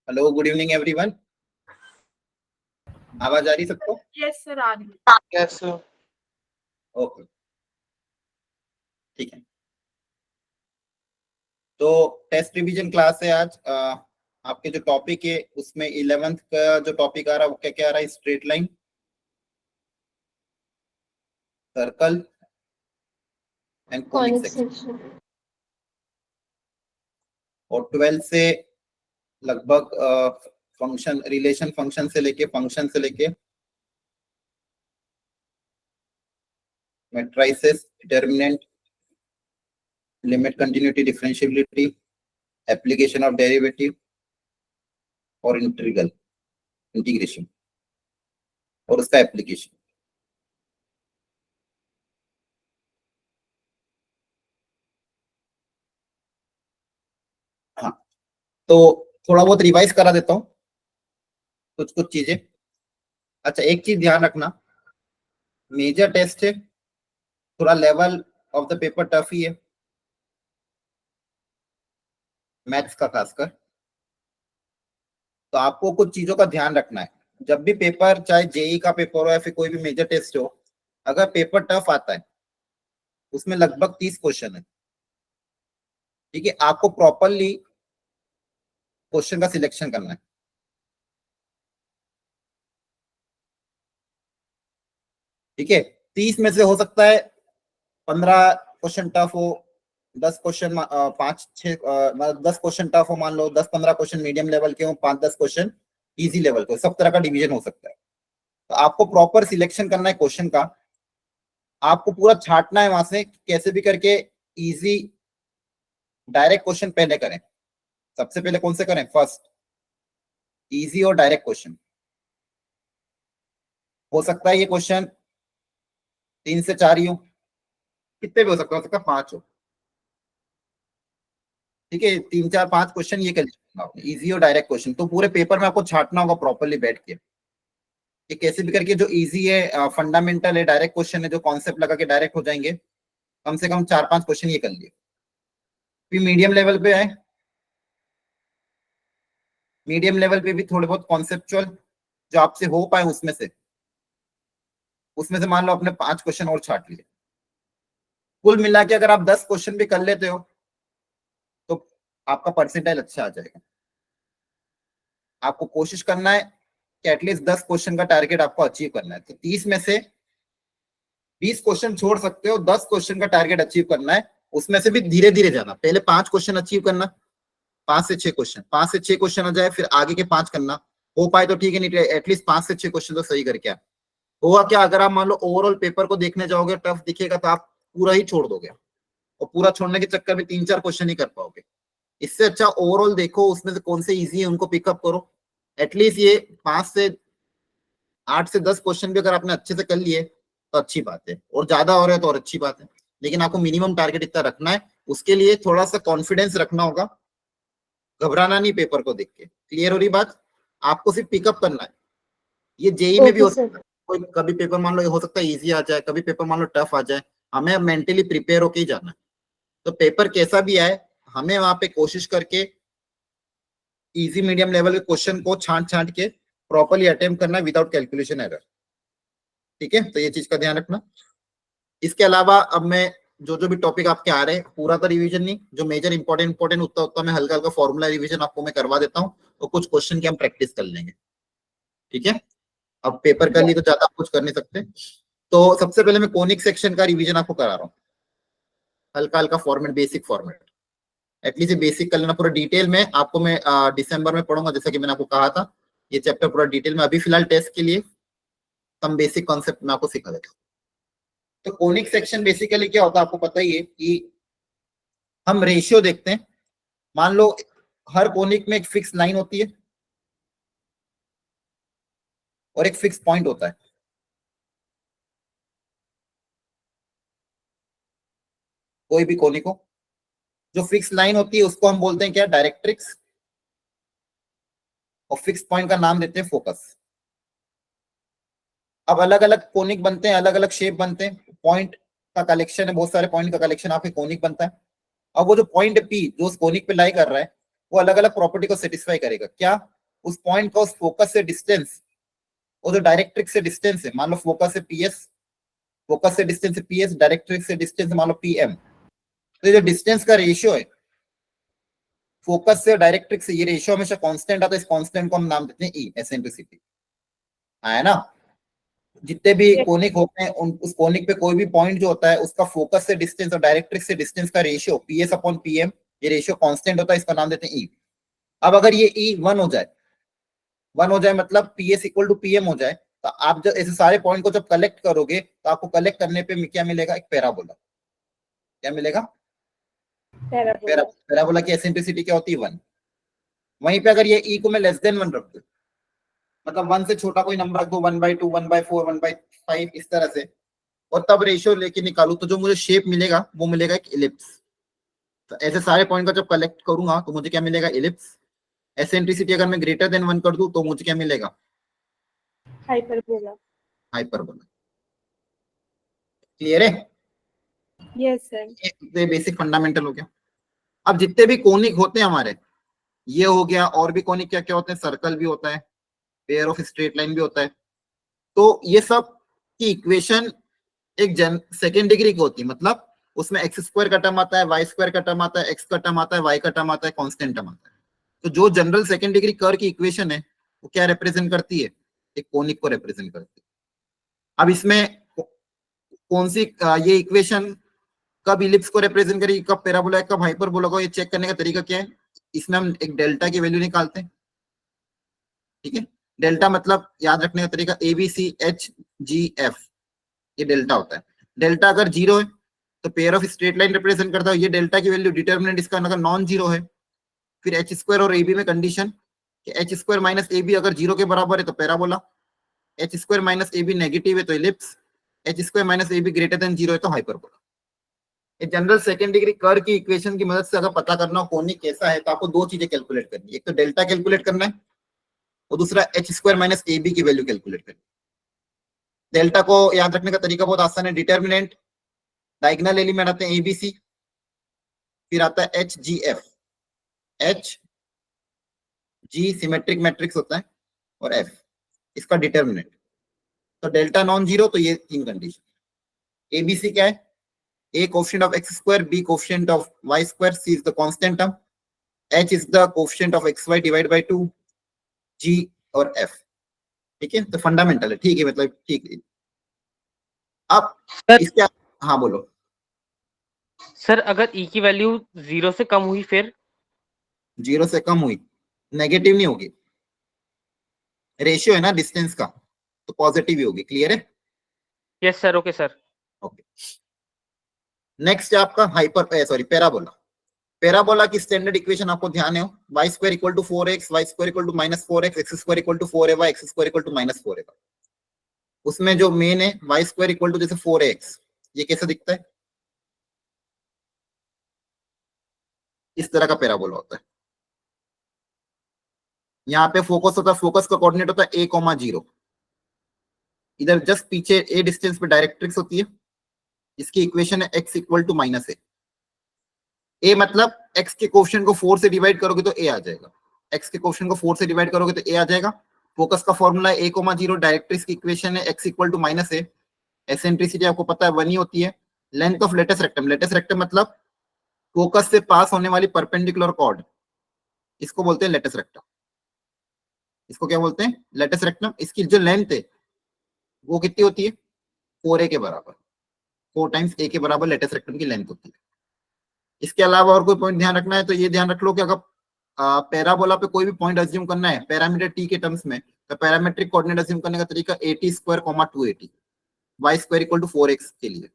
Hello, good evening everyone. आवाज आ रही सबको? यस सर, आ रही है। Yes sir. ओके, ठीक है। तो टेस्ट रिवीजन क्लास है आज। आपके जो टॉपिक है उसमें 11th का जो टॉपिक आ रहा है वो क्या क्या आ रहा है? Straight line, circle and conic section. और 12 से लगभग फंक्शन, रिलेशन फंक्शन से लेके matrices, determinant, limit, continuity, differentiability, application of derivative और इंटीग्रेशन और उसका एप्लीकेशन। हाँ, तो थोड़ा बहुत रिवाइज करा देता हूँ कुछ कुछ चीजें। अच्छा, एक चीज ध्यान रखना, मेजर टेस्ट है, थोड़ा level of the paper tough ही है, मैथ्स का खासकर। तो आपको कुछ चीजों का ध्यान रखना है जब भी पेपर, चाहे जेई का पेपर हो या फिर कोई भी मेजर टेस्ट हो। अगर पेपर टफ आता है उसमें लगभग 30 क्वेश्चन है, ठीक है। आपको प्रॉपरली क्वेश्चन का सिलेक्शन करना है, ठीक है। 30 में से हो सकता है 15 क्वेश्चन टफ हो, 10 क्वेश्चन 5-6 मतलब 10 क्वेश्चन टफ हो, मान लो 10-15 क्वेश्चन मीडियम लेवल के हो, 5-10 क्वेश्चन इजी लेवल के, सब तरह का डिवीजन हो सकता है। तो आपको प्रॉपर सिलेक्शन करना है क्वेश्चन का, आपको पूरा छांटना है वहां से, कैसे भी करके इजी डायरेक्ट क्वेश्चन पहले करें। सबसे पहले कौन से करें? फर्स्ट इजी और डायरेक्ट क्वेश्चन। हो सकता है ये क्वेश्चन 3 से 4 ही हो, कितने भी हो सकता है 5 हो, ठीक है। 3-4-5 क्वेश्चन ये कर लीजिएगा, इजी और डायरेक्ट क्वेश्चन। तो पूरे पेपर में आपको छांटना होगा प्रॉपरली बैठ के, कि कैसे भी करके जो इजी है, फंडामेंटल है, डायरेक्ट क्वेश्चन है, जो कॉन्सेप्ट लगा के डायरेक्ट हो जाएंगे, कम से कम 4-5 क्वेश्चन ये कर लिए। फिर मीडियम लेवल पे आए, मीडियम लेवल पे भी थोड़े बहुत कॉन्सेप्चुअल जो आपसे हो पाए, उसमें से मान लो अपने 5 क्वेश्चन और छाट लिए। कुल मिला के अगर आप 10 क्वेश्चन भी कर लेते हो तो आपका परसेंटाइल अच्छा आ जाएगा। आपको कोशिश करना है कि एटलीस्ट 10 क्वेश्चन का टारगेट आपको अचीव करना है। तो 30 में से 20 क्वेश्चन छोड़ सकते हो, 10 क्वेश्चन का टारगेट अचीव करना है। उसमें से भी धीरे धीरे जाना, पहले 5 क्वेश्चन अचीव करना, 5 से 6 क्वेश्चन, 5 से 6 क्वेश्चन आ जाए, फिर आगे के 5 करना। हो पाए तो ठीक है, नहीं एटलीस्ट 5 से 6 क्वेश्चन तो सही करके आ। होगा क्या, अगर आप मान लो ओवरऑल पेपर को देखने जाओगे, टफ दिखेगा तो आप पूरा ही छोड़ दोगे, और पूरा छोड़ने के चक्कर में 3-4 क्वेश्चन ही कर पाओगे। इससे अच्छा ओवरऑल देखो, उसमें से कौन से इजी है उनको पिकअप करो। एटलीस्ट ये 5 से 8 से 10 क्वेश्चन भी अगर आपने अच्छे से कर लिए तो अच्छी बात है, और ज्यादा हो रहा है तो और अच्छी बात है। लेकिन आपको मिनिमम टारगेट इतना रखना है, उसके लिए थोड़ा सा कॉन्फिडेंस रखना होगा, घबराना नहीं पेपर को देख के। क्लियर हो रही बात? आपको सिर्फ पिकअप करना है। ये जेई में भी हो सकता है, कोई कभी पेपर मान लो हो सकता है इजी आ जाए, कभी पेपर मान लो टफ आ जाए, हमें मेंटली प्रिपेयर होके ही जाना है। तो पेपर कैसा भी आए, हमें वहां पे कोशिश करके इजी मीडियम लेवल के क्वेश्चन को छांट छांट के प्रॉपर्ली अटेम्प्ट करना है विदाउट कैलकुलेशन एरर, ठीक है। तो ये चीज का ध्यान रखना। इसके अलावा अब मैं जो जो भी टॉपिक आपके आ रहे हैं, पूरा तो रिवीजन नहीं, जो मेजर इंपॉर्टेंट उतना उतना मैं हल्का हल्का फॉर्मूला रिवीजन आपको मैं करवा देता हूँ, तो कुछ क्वेश्चन की हम प्रैक्टिस कर लेंगे, ठीक है। अब पेपर कर लिए तो ज्यादा कुछ कर नहीं सकते। तो सबसे पहले मैं कोनिक सेक्शन का रिवीजन आपको करा रहा हूँ, हल्का हल्का फॉर्मेट, बेसिक फॉर्मेट। एटलीस्ट ये बेसिक कर लेना। पूरा डिटेल में आपको मैं दिसंबर में पढ़ूंगा, जैसा कि मैंने आपको कहा था। ये चैप्टर पूरा डिटेल में, अभी फिलहाल टेस्ट के लिए some बेसिक कॉन्सेप्ट मैं आपको सिखा देता हूँ। तो कोनिक सेक्शन बेसिकली क्या होता है आपको पता ही है, कि हम रेशियो देखते हैं। मान लो हर कोनिक में एक फिक्स लाइन होती है और एक फिक्स पॉइंट होता है। कोई भी कोनिक हो, जो फिक्स लाइन होती है उसको हम बोलते हैं क्या? डायरेक्ट्रिक्स। और फिक्स पॉइंट का नाम देते हैं फोकस। अब अलग अलग कोनिक बनते हैं, अलग अलग शेप बनते हैं, पॉइंट का कलेक्शन है, बहुत सारे पॉइंट का कलेक्शन आपके कोनिक बनता है। अब वो जो पॉइंट पी जो उस कोनिक पे लाई कर रहा है, वो अलग अलग प्रॉपर्टी को सेटिस्फाई करेगा। क्या? उस पॉइंट का उस फोकस से डिस्टेंस, वो जो डायरेक्ट्रिक्स से डिस्टेंस है, मान लो फोकस से पीएस, फोकस से डिस्टेंस है पीएस, डायरेक्ट्रिक्स से डिस्टेंस मान लो पीएम, तो ये जो डिस्टेंस का रेशियो है फोकस से डायरेक्ट्रिक्स से, ये रेशियो हमेशा कांस्टेंट आता है, इस कांस्टेंट को हम नाम देते हैं ई, एसेंट्रिसिटी। है ना? जितने भी कोनिक होते हैं उस कोनिक पे कोई भी पॉइंट जो होता है उसका फोकस से डिस्टेंस और डायरेक्ट्रिक्स से डिस्टेंस का रेशियो पीएस अपॉन पीएम, ये रेशियो कांस्टेंट होता है, इसका नाम देते हैं ई। अब अगर ये ई 1 हो जाए, 1 हो जाए मतलब पीएस इक्वल टू पीएम हो जाए, तो आप जब ऐसे सारे पॉइंट को जब कलेक्ट करोगे तो आपको कलेक्ट करने पे क्या मिलेगा? एक पैराबोला। क्या मिलेगा? पैराबोला की एसेंट्रिसिटी क्या होती है? 1। वहीं पे अगर ये ई को मैं लेस देन 1 रख दूं, मतलब 1 से छोटा कोई नंबर रख दो, 1/2, 1/4, 1/5 इस तरह से, और तब रेशियो लेके निकालू, तो जो मुझे शेप मिलेगा वो मिलेगा एक इलिप्स। तो ऐसे सारे पॉइंट का जब कलेक्ट करूंगा तो मुझे क्या मिलेगा? इलिप्स। एसेंट्रिसिटी अगर मैं ग्रेटर देन 1 कर दूं तो मुझे क्या मिलेगा? हाइपरबोला। हाइपरबोला। क्लियर है? Yes sir. ये बेसिक फंडामेंटल हो गया। अब जितने भी कोनिक होते हैं हमारे, ये हो गया, और भी कोनिक क्या क्या होते हैं? सर्कल भी होता है, पेयर ऑफ स्ट्रेट लाइन भी होता है। तो ये सब की इक्वेशन एक सेकेंड डिग्री की होती है, मतलब उसमें एक्स स्क्वायर का टर्म आता है, वाई स्क्वायर का टर्म आता है, एक्स का टर्म आता है, वाई का टर्म आता है, कांस्टेंट टर्म आता है। तो जो जनरल सेकेंड डिग्री कर्व की इक्वेशन है वो क्या रिप्रेजेंट करती है? एक कोनिक को रिप्रेजेंट करती है। अब इसमें कौन सी ये इक्वेशन कब इलिप्स को रिप्रेजेंट करेगी, कब पैराबोला, कब हाइपरबोला को, ये चेक करने का तरीका क्या है? इसमें हम एक डेल्टा की वैल्यू निकालते हैं। ठीक है? डेल्टा मतलब याद रखने का तरीका ABCHGF, ये डेल्टा होता है। डेल्टा अगर 0 है तो pair of straight line represent करता है, ये डेल्टा की वैल्यू। डिटर्मिनेंट इसका अगर नॉन जीरो है, फिर एच स्क्वायर और AB में कंडीशन कि एच स्क्वायर माइनस AB अगर 0 के बराबर है तो parabola, H square minus AB negative है तो ellipse, H square minus AB greater than 0 है तो hyperbola. General second degree curve की इक्वेशन की मदद से अगर पता करना हो कोनिक कैसा है, तो आपको दो चीजें कैलकुलेट करनी है, एक तो डेल्टा कैलकुलेट करना है और दूसरा एच स्क्वायर माइनस AB की वैल्यू कैलकुलेट करनी है। डेल्टा को याद रखने का तरीका बहुत आसान है, डिटर्मिनेंट, डायगोनल एलिमेंट आते हैं ABC, फिर आता है HGF, H G symmetric matrix होता है, और F इसका डिटर्मिनेंट। तो डेल्टा नॉन जीरो, तो ये तीन कंडीशन। ABC क्या है? A coefficient of x square, B coefficient of y square, C is the constant term, H is the coefficient of xy divide by 2, G और F। ठीक है? तो फंडामेंटल है। ठीक है, मतलब ठीक है। अब इसके, हाँ बोलो सर। अगर ई की वैल्यू 0 से कम हुई फिर? 0 से कम हुई, नेगेटिव नहीं होगी, रेशियो है ना डिस्टेंस का, तो पॉजिटिव ही होगी। क्लियर है? Yes sir. Okay sir. Okay. Next है आपका हाइपर सॉरी पैराबोला। पैराबोला की स्टैंडर्ड इक्वेशन आपको ध्यान है, y square equal to 4x, y square equal to -4x, x square equal to 4ay, x square equal to -4ay। उसमें जो main है y square equal to जैसे 4x, ये कैसे दिखता है? इस तरह का पैराबोला होता है। यहाँ पे फोकस होता है, फोकस का कोऑर्डिनेट होता है a,0। इधर जस्ट पीछे a डिस्टेंस पे डायरेक्ट्रिक्स होती है, इसकी इक्वेशन है x equal to -a। a मतलब x के कोफिशिएंट को 4 से डिवाइड करोगे तो a आ जाएगा, x के कोफिशिएंट को 4 से डिवाइड करोगे तो a आ जाएगा। फोकस का फॉर्मूला है a,0, डायरेक्ट्रिक्स की इक्वेशन है x equal to -a। Eccentricity आपको पता है 1 ही होती है। Length of latus rectum, latus rectum मतलब फोकस से पास होने वाली परपेंडिकुलर कॉर्ड, इसको बोलते हैं लेटेस्ट रेक्टम। इसको क्या बोलते हैं? Latus rectum. इसकी जो लेंथ है वो कितनी होती है? 4a के बराबर, 4 टाइम्स a के बराबर लेटेस्ट रेक्टम की लेंथ होती है। इसके अलावा और कोई पॉइंट ध्यान रखना है तो ये ध्यान रख लो कि अगर पैराबोला पे कोई भी पॉइंट अज्यूम करना है पैरामीटर t के टर्म्स में, तो पैरामेट्रिक कोऑर्डिनेट अज्यूम करने का तरीका at square, 2at, y square equal to 4x के लिए।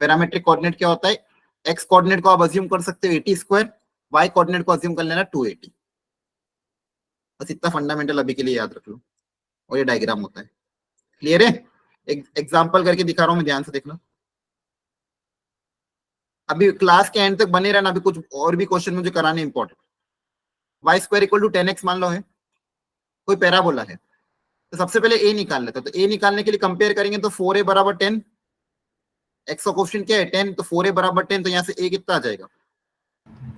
पैरामेट्रिक कोऑर्डिनेट क्या होता है? x कोऑर्डिनेट को आप अज्यूम कर सकते हो at स्क्वायर, y कोऑर्डिनेट को अज्यूम कर लेना 2at। बस इतना फंडामेंटल अभी के लिए याद रख लो, और ये डायग्राम होता है। क्लियर है? एक एग्जांपल करके दिखा रहा हूं मैं, ध्यान से देखना। अभी क्लास के एंड तक बने रहना, अभी कुछ और भी क्वेश्चन मुझे कराने important. y square equal to 10x मान लो है, कोई पैराबोला है, तो सबसे पहले a निकाल लेते, तो a निकालने के लिए कंपेयर करेंगे तो 4a बराबर 10, x का कोएफिशिएंट क्या है 10, तो 4a बराबर 10, तो यहाँ से a कितना आ जाएगा?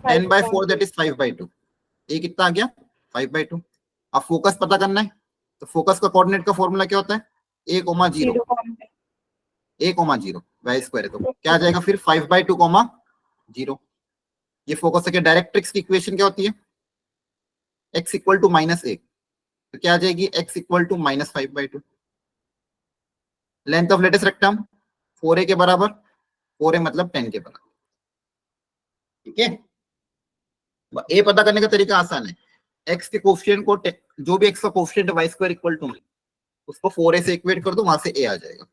10/4 दैट इज 5/2। a कितना आ गया? 5/2। अब फोकस पता करना है, तो फोकस का कोऑर्डिनेट का फॉर्मूला क्या होता है? a, 0 0 comma a, 0 y square है, तो क्या आ जाएगा फिर 5/2, 0। ये फोकस है। डायरेक्ट्रिक्स की इक्वेशन क्या होती है? x इक्वल टू -a, तो क्या आ जाएगी? x equal to -5/2। Length of latus rectum 4a के बराबर, 4a मतलब 10 के बराबर। ठीक है, a पता करने का तरीका आसान है। x के कोफिशिएंट को जो भी x का कोफिशिएंट है y स्क्वायर इक्वल टू उसको 4a से इक्वेट कर दो, वहां से a आ जाएगा।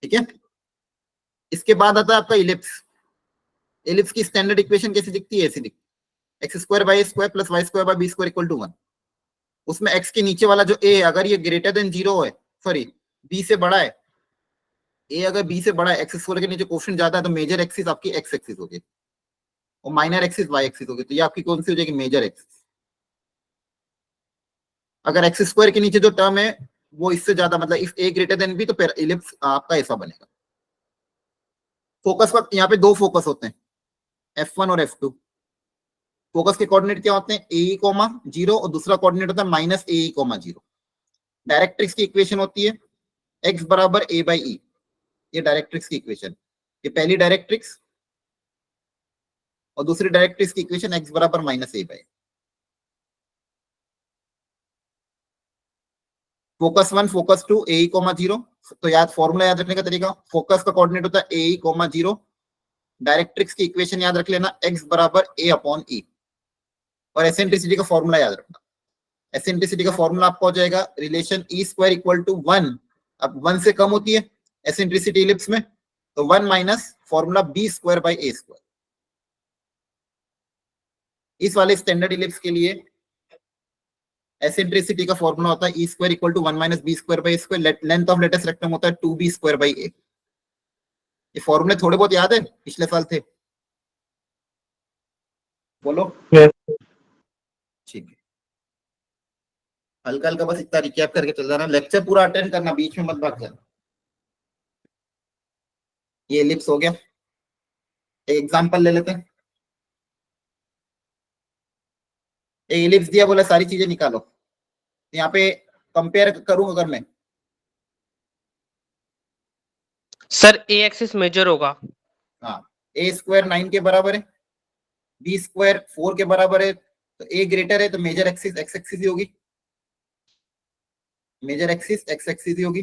ठीक है, इसके बाद आता है आपका इलिप्स। इलिप्स की स्टैंडर्ड इक्वेशन कैसी दिखती है? ऐसी दिखती है, x square by square plus y square by B square equal to 1। उसमें x के नीचे वाला जो a है, अगर ये ग्रेटर देन 0 है, सॉरी b से बड़ा है, a अगर b से बड़ा है, x स्क्वायर के नीचे कोफिशिएंट ज्यादा है, तो मेजर एक्सिस आपकी x एक्सिस होगी और माइनर एक्सिस y एक्सिस होगी। तो ये आपकी कौन सी हो जाएगी? Major axis. अगर एक्स स्क्वायर के नीचे जो टर्म है वो इससे ज्यादा, मतलब if a greater than b, तो फिर इलिप्स आपका ऐसा बनेगा। फोकस का यहाँ पे दो फोकस होते हैं, f1 और f2। फोकस के कोऑर्डिनेट क्या होते हैं? ae, 0 और दूसरा कोऑर्डिनेट होता है -ae, 0। डायरेक्ट्रिक्स की इक्वेशन होती है x बराबर a बाई e। ये डायरेक्ट्रिक्स की इक्वेशन, ये पहली डायरेक्ट्रिक्स, और दूसरी डायरेक्ट्रिक्स की इक्वेशन x बराबर -a by. Focus 1, focus 2 ae, 0। तो याद फॉर्मूला याद रखने का तरीका, फोकस का कोऑर्डिनेट होता है ae, 0। डायरेक्ट्रिक्स की इक्वेशन याद रख लेना, x बराबर a अपॉन e। और एसेंट्रिसिटी का फॉर्मूला याद रखना। एसेंट्रिसिटी का फॉर्मूला आपको हो जाएगा relation E square equal to 1। अब 1 से कम होती है एसेंट्रिसिटी इलिप्स में, तो 1 minus formula B square by A square. इस वाले स्टैंडर्ड इलिप्स के लिए एसेंट्रिसिटी का फॉर्मूला होता है e square equal to 1 minus B square by A square. Length of latus rectum होता है 2b स्क्वायर बाई ए। ये फॉर्मूले थोड़े बहुत याद है, पिछले साल थे? बोलो। Yes. ठीक है, हल्का हल्का बस इतना रिकैप करके चल जाना, लेक्चर पूरा अटेंड करना, बीच में मत भाग जाना। ये एलिप्स हो गया, एक एग्जांपल ले लेते हैं। एक एलिप्स दिया, बोला सारी चीजें निकालो। यहाँ पे कंपेयर करूं अगर मैं, सर ए एक्सिस मेजर होगा। हाँ, ए स्क्वायर 9 के बराबर है, बी स्क्वायर 4 के बराबर है, तो ए ग्रेटर है, तो मेजर एक्सिस एक्स एक्सिस ही होगी। मेजर एक्सिस एक्स एक्सिस ही होगी।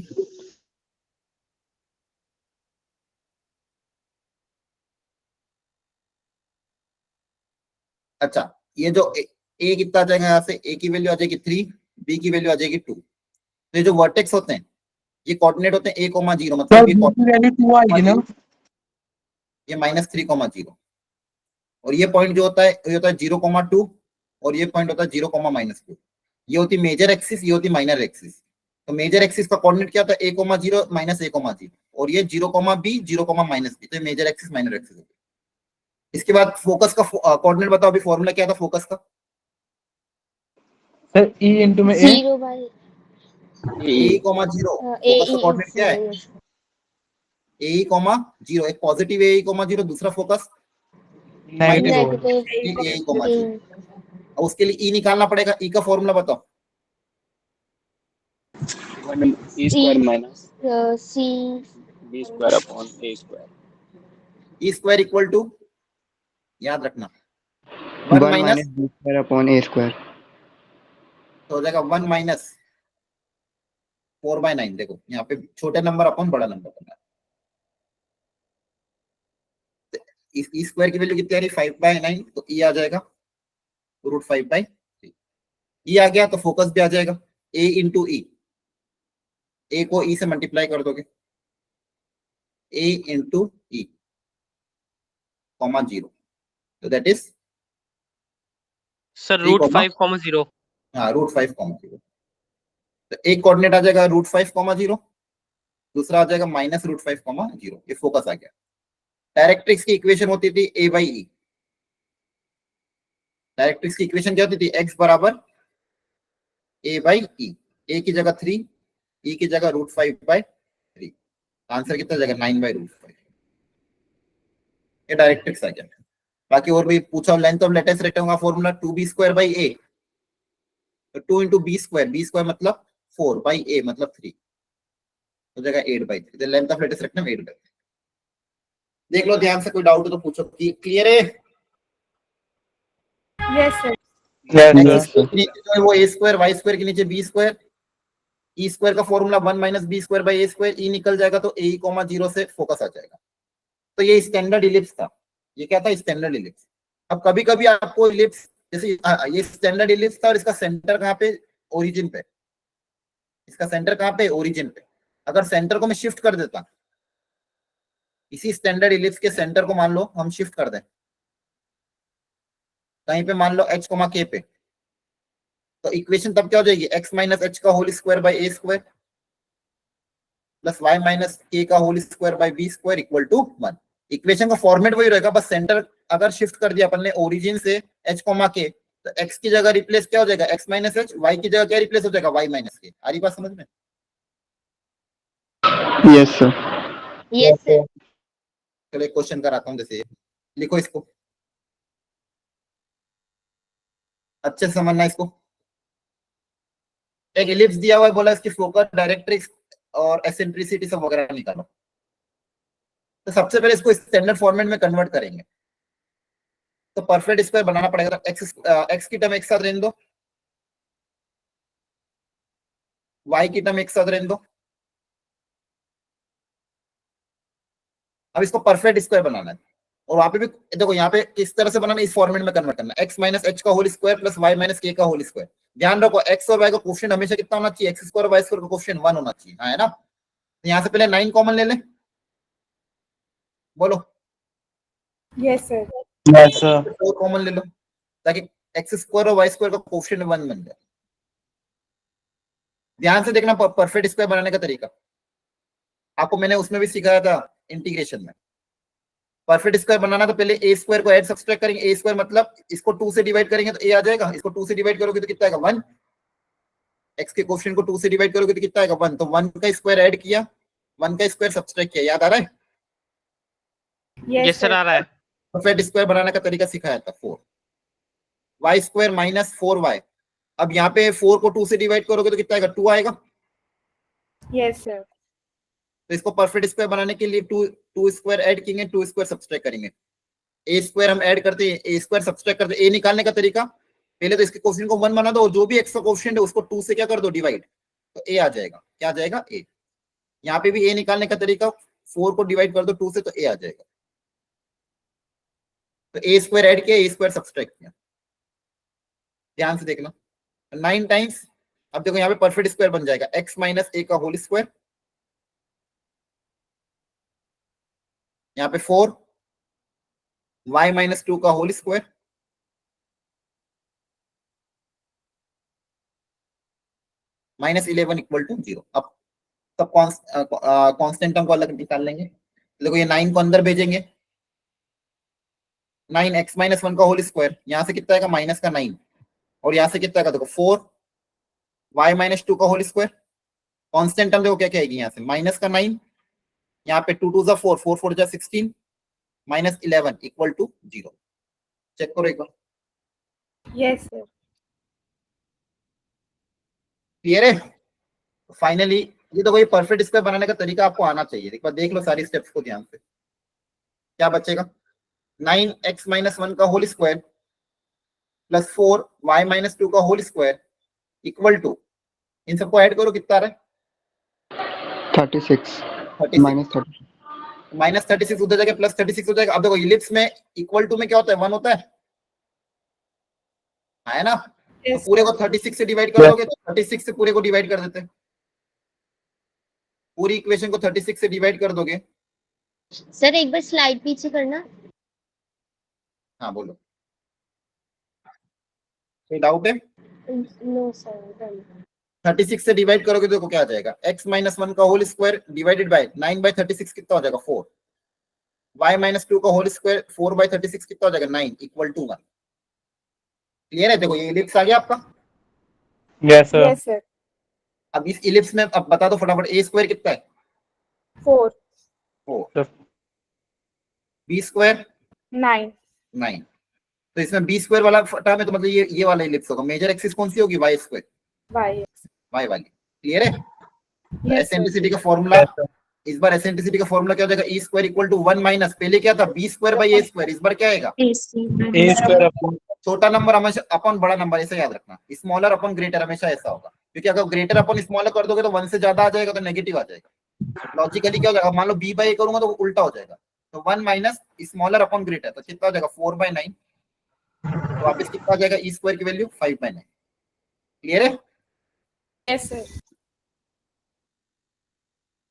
अच्छा, ये जो ए कितना आ जाएगा? यहाँ से ए की वैल्यू आ जाएगी 3, बी की वैल्यू आ जाएगी 2। तो ये जो वर्टेक्स होते हैं ये कोऑर्डिनेट होते हैं a, 0, सर मतलब ये b की वैल्यू 2 आएगी ना? ये -3, 0। और ये पॉइंट जो होता है ये होता है 0,2, और ये पॉइंट होता है 0,-2। ये होती मेजर एक्सिस, ये होती माइनर एक्सिस। तो मेजर एक्सिस का कोऑर्डिनेट क्या होता है? a, 0 माइनस a, 0, और ये 0,b, 0,-b। तो मेजर एक्सिस माइनर एक्सिस होती है। इसके बाद फोकस का कोऑर्डिनेट बताओ। अभी फॉर्मूला क्या था फोकस का? सर e इंटू में a 0 बाई a, 0। फोकस का कोऑर्डिनेट क्या है? a, 0। एक पॉजिटिव a, 0, दूसरा फोकस नेगेटिव होगा। Negative a, 0। और उसके लिए e निकालना पड़ेगा। e का फॉर्मूला बताओ। e square minus C b square upon a square. e square equal to, याद रखना, 1 1 minus, minus b square upon a square. तो हो जाएगा 1 माइनस 4/9। देखो यहाँ पे छोटे नंबर अपन बड़ा नंबर करना है। इस ई स्क्वायर की वैल्यू कितनी आ रही है? 5/9, तो ई आ जाएगा √5/3। ई आ गया तो फोकस भी आ जाएगा, a इंटू ई। ए को ई से मल्टीप्लाई कर दोगे, a इंटू ई, 0, तो दैट इज सर 3, √5, 0। हाँ √5, 0। तो एक कोऑर्डिनेट आ जाएगा √5, 0, दूसरा आ जाएगा -√5, 0। ये फोकस आ गया। डायरेक्ट्रिक्स की इक्वेशन होती थी a बाई ई। डायरेक्ट्रिक्स की इक्वेशन क्या होती थी? x बराबर a बाई ई। a की जगह 3, e की जगह √5/3। आंसर कितना जाएगा? 9/√5। ये डायरेक्ट्रिक्स आ गया। बाकी और भी पूछा, लेंथ ऑफ लेटेस्ट रेक्टेंगल का formula 2b square by a। तो 2 इंटू बी स्क्वायर मतलब 4 बाई ए मतलब 3 हो जाएगा 8/3। लेंथ ऑफ लेटेस्ट रखना 8/3। देख लो ध्यान से, कोई डाउट हो तो पूछो। क्लियर है? Yes, sir. Yes, x sir. के नीचे जो है वो ए स्क्वायर, वाई स्क्वायर के नीचे बी स्क्वायर, ई स्क्वायर का formula 1 minus B square by A square, e निकल जाएगा तो ए कॉमा 0 से फोकस आ जाएगा। तो ये स्टैंडर्ड इलिप्स था। ये क्या था? Standard ellipse. अब कभी कभी आपको इलिप्स जैसे ये स्टैंडर्ड इलिप्स था और इसका सेंटर कहाँ पे? ओरिजिन पे। इसका सेंटर कहाँ पे? ओरिजिन पे। अगर सेंटर को मैं शिफ्ट कर देता, इसी स्टैंडर्ड इलिप्स के सेंटर को मान लो हम शिफ्ट कर दें कहीं पे, मान लो h कोमा k पे, तो इक्वेशन तब क्या हो जाएगी? x माइनस एच का whole square by A square plus y minus k का whole square by B square equal to 1। Equation का फॉर्मेट वही रहेगा, बस सेंटर अगर शिफ्ट कर दिया अपन ने ओरिजिन से h कोमा k, तो x की जगह रिप्लेस क्या हो जाएगा? x माइनस एच, y की जगह क्या रिप्लेस हो जाएगा? y minus k। आ रही बात समझ में? Yes, sir. Yes, sir. चलो एक क्वेश्चन कराता हूँ। जैसे लिखो इसको, अच्छे से समझना इसको। एक इलिप्स दिया हुआ है, बोला इसकी फोकस, डायरेक्ट्रिक्स और एसेंट्रिसिटी सब वगैरह निकालो। तो सबसे पहले इसको स्टैंडर्ड फॉर्मेट में कन्वर्ट करेंगे। तो परफेक्ट स्क्वायर बनाना पड़ेगा। तो एक्स की टर्म एक साथ रहने दो, वाई की टर्म एक साथ रहने दो। अब इसको परफेक्ट स्क्वायर बनाना है, और वहां पे भी देखो यहाँ पे किस तरह से बनाना है, इस फॉर्मेट में कन्वर्ट करना है। एक्स माइनस एच का whole square plus Y minus K का होल स्क्वायर। ध्यान रखो एक्स और वाई का कोफिशिएंट हमेशा कितना होना चाहिए? एक्स स्क्वायर वाई स्क्वायर का कोफिशिएंट 1 होना चाहिए, है ना? तो यहाँ से पहले 9 कॉमन ले ले, बोलो। Yes, sir. Yes, sir. 4 common ले लो, ताकि एक्स स्क्वायर और वाई स्क्वायर का कोफिशिएंट 1 बन जाए। ध्यान से देखना परफेक्ट स्क्वायर बनाने का तरीका, आपको मैंने उसमें भी सिखाया था इंटीग्रेशन में। परफेक्ट स्क्वायर बनाना तो पहले ए स्क्वायर को ऐड सब्सट्रैक्ट करेंगे। ए स्क्वायर मतलब इसको 2 से डिवाइड करेंगे तो ए आ जाएगा, इसको 2 से डिवाइड करोगे तो कितना आएगा? 1। एक्स के कोफिशिएंट को 2 से डिवाइड करोगे तो कितना आएगा? 1। तो 1 का स्क्वायर ऐड किया, 1 का स्क्वायर सब्सट्रैक्ट किया। याद आ रहा है? Yes, yes sir, sir. आ रहा है। परफेक्ट स्क्वायर बनाने का तरीका सिखाया था। 4 वाई स्क्वायर माइनस 4y। अब यहाँ पे 4 को 2 से डिवाइड करोगे तो कितना आएगा? 2 आएगा। Yes, sir. तो इसको परफेक्ट स्क्वायर बनाने के लिए 2 स्क्वायर ऐड करेंगे, 2 स्क्वायर सब्सट्रैक्ट करेंगे। ए स्क्वायर हम ऐड करते हैं, ए स्क्वायर सब्सट्रैक्ट करते हैं। ए निकालने का तरीका, पहले तो इसके कोफिशिएंट को 1 बना दो और जो भी एक्स का कोफिशिएंट है उसको 2 से क्या कर दो? डिवाइड। तो ए आ जाएगा। क्या आ जाएगा? ए। यहाँ पे भी ए निकालने का तरीका, 4 को डिवाइड कर दो 2 से, तो ए आ जाएगा। तो ए स्क्वायर ऐड किया, ए स्क्वायर सब्सट्रैक्ट किया। ध्यान से देखना 9 टाइम्स। अब देखो यहाँ पे परफेक्ट स्क्वायर बन जाएगा एक्स माइनस ए का होल स्क्वायर, यहाँ पे 4 y माइनस 2 का whole square minus 11 equal to 0। अब सब कांस्टेंट टर्म को अलग निकाल लेंगे। देखो ये 9 को अंदर भेजेंगे, 9 x माइनस 1 का होल स्क्वायर, यहाँ से कितना आएगा? माइनस का 9, और यहाँ से कितना आएगा? देखो 4 y माइनस 2 का होल स्क्वायर। कांस्टेंट टर्म देखो क्या क्या आएगी यहाँ से? माइनस का 9, यहाँ पे 2 2 4, 4 4 16, माइनस 11 इक्वल टू 0। चेक करो एक बार। Yes, sir. क्लियर है? फाइनली ये तो कोई परफेक्ट स्क्वायर बनाने का तरीका आपको आना चाहिए। एक बार देख लो सारी स्टेप्स को ध्यान से। क्या बचेगा? 9x माइनस 1 का whole square plus 4 y minus 2 का होल स्क्वायर इक्वल टू, इन सबको ऐड करो, कितना आ रहा है? 36 minus 30. माइनस 36 उधर जाके प्लस 36 हो जाएगा। अब देखो इलिप्स में इक्वल टू में क्या होता है? 1 होता है ना? तो Yes, पूरे sir. को 36 से डिवाइड कर दोगे तो 36 से पूरे को डिवाइड कर देते हैं। पूरी इक्वेशन को 36 से डिवाइड कर दोगे। सर एक बार स्लाइड पीछे करना। हाँ बोलो, कोई डाउट है? No sir, done. 36 से डिवाइड करोगे तो देखो क्या आ जाएगा? x माइनस 1 का होल स्क्वायर डिवाइडेड बाय 9/36 कितना हो जाएगा? 4। y माइनस 2 का होल स्क्वायर 4/36 कितना हो जाएगा? 9 इक्वल टू 1। क्लियर है? देखो ये इलिप्स आ गया आपका। Yes, sir. Yes, sir. अब इस इलिप्स में अब बता दो फटाफट, ए स्क्वायर कितना है? 4. 4। Sir. B square 9. 9। तो इसमें बी स्क्वायर वाला टर्म है, तो मतलब ये वाला इलिप्स होगा। मेजर एक्सिस कौन सी होगी? Y square, Y. वाई वाली। क्लियर है? Yes, sir. एसेंट्रिसिटी का फॉर्मूला, इस बार एसेंट्रिसिटी का फॉर्मूला क्या हो जाएगा? E square equal to 1 minus, पहले क्या था? B square by A square, इस बार क्या आएगा? A square upon छोटा नंबर हमेशा अपन बड़ा नंबर, ऐसे याद रखना। स्मॉलर अपन ग्रेटर हमेशा ऐसा होगा, क्योंकि अगर ग्रेटर अपन स्मॉलर कर दोगे तो 1 से ज्यादा आ जाएगा तो नेगेटिव आ जाएगा। लॉजिकली क्या हो जाएगा? मान लो बी बाई ए करूंगा तो उल्टा हो जाएगा। तो 1 माइनस स्मॉलर अपन ग्रेटर, तो कितना हो जाएगा? 4/9। तो वापस कितना आ जाएगा? ई स्क्वायर की वैल्यू 5/9। क्लियर है? Yes, sir.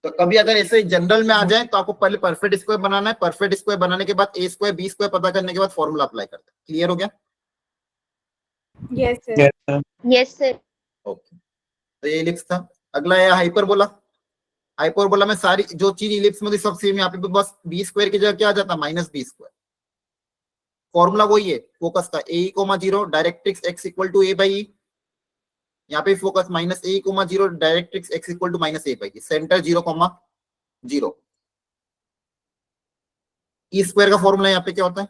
तो कभी अगर ऐसे जनरल में आ जाए तो आपको पहले परफेक्ट स्क्वायर बनाना है। परफेक्ट स्क्वायर बनाने के बाद ए स्क्वायर बी स्क्वायर पता करने के बाद फॉर्मूला अप्लाई करते हैं। क्लियर हो गया? Yes, sir. yes sir Yes, sir. Okay, तो ये इलिप्स था। अगला है हाइपरबोला। हाइपरबोला में सारी जो चीज इलिप्स में सब सेम, यहाँ पे बस बी स्क्वायर की जगह क्या आ जाता? Minus B square. फॉर्मूला वही है फोकस का, a comma 0 directrix x equal to a by. यहाँ पे focus minus a comma 0 directrix x equal to minus a by, centre 0,0। E square का फॉर्मूला यहाँ पे क्या होता है?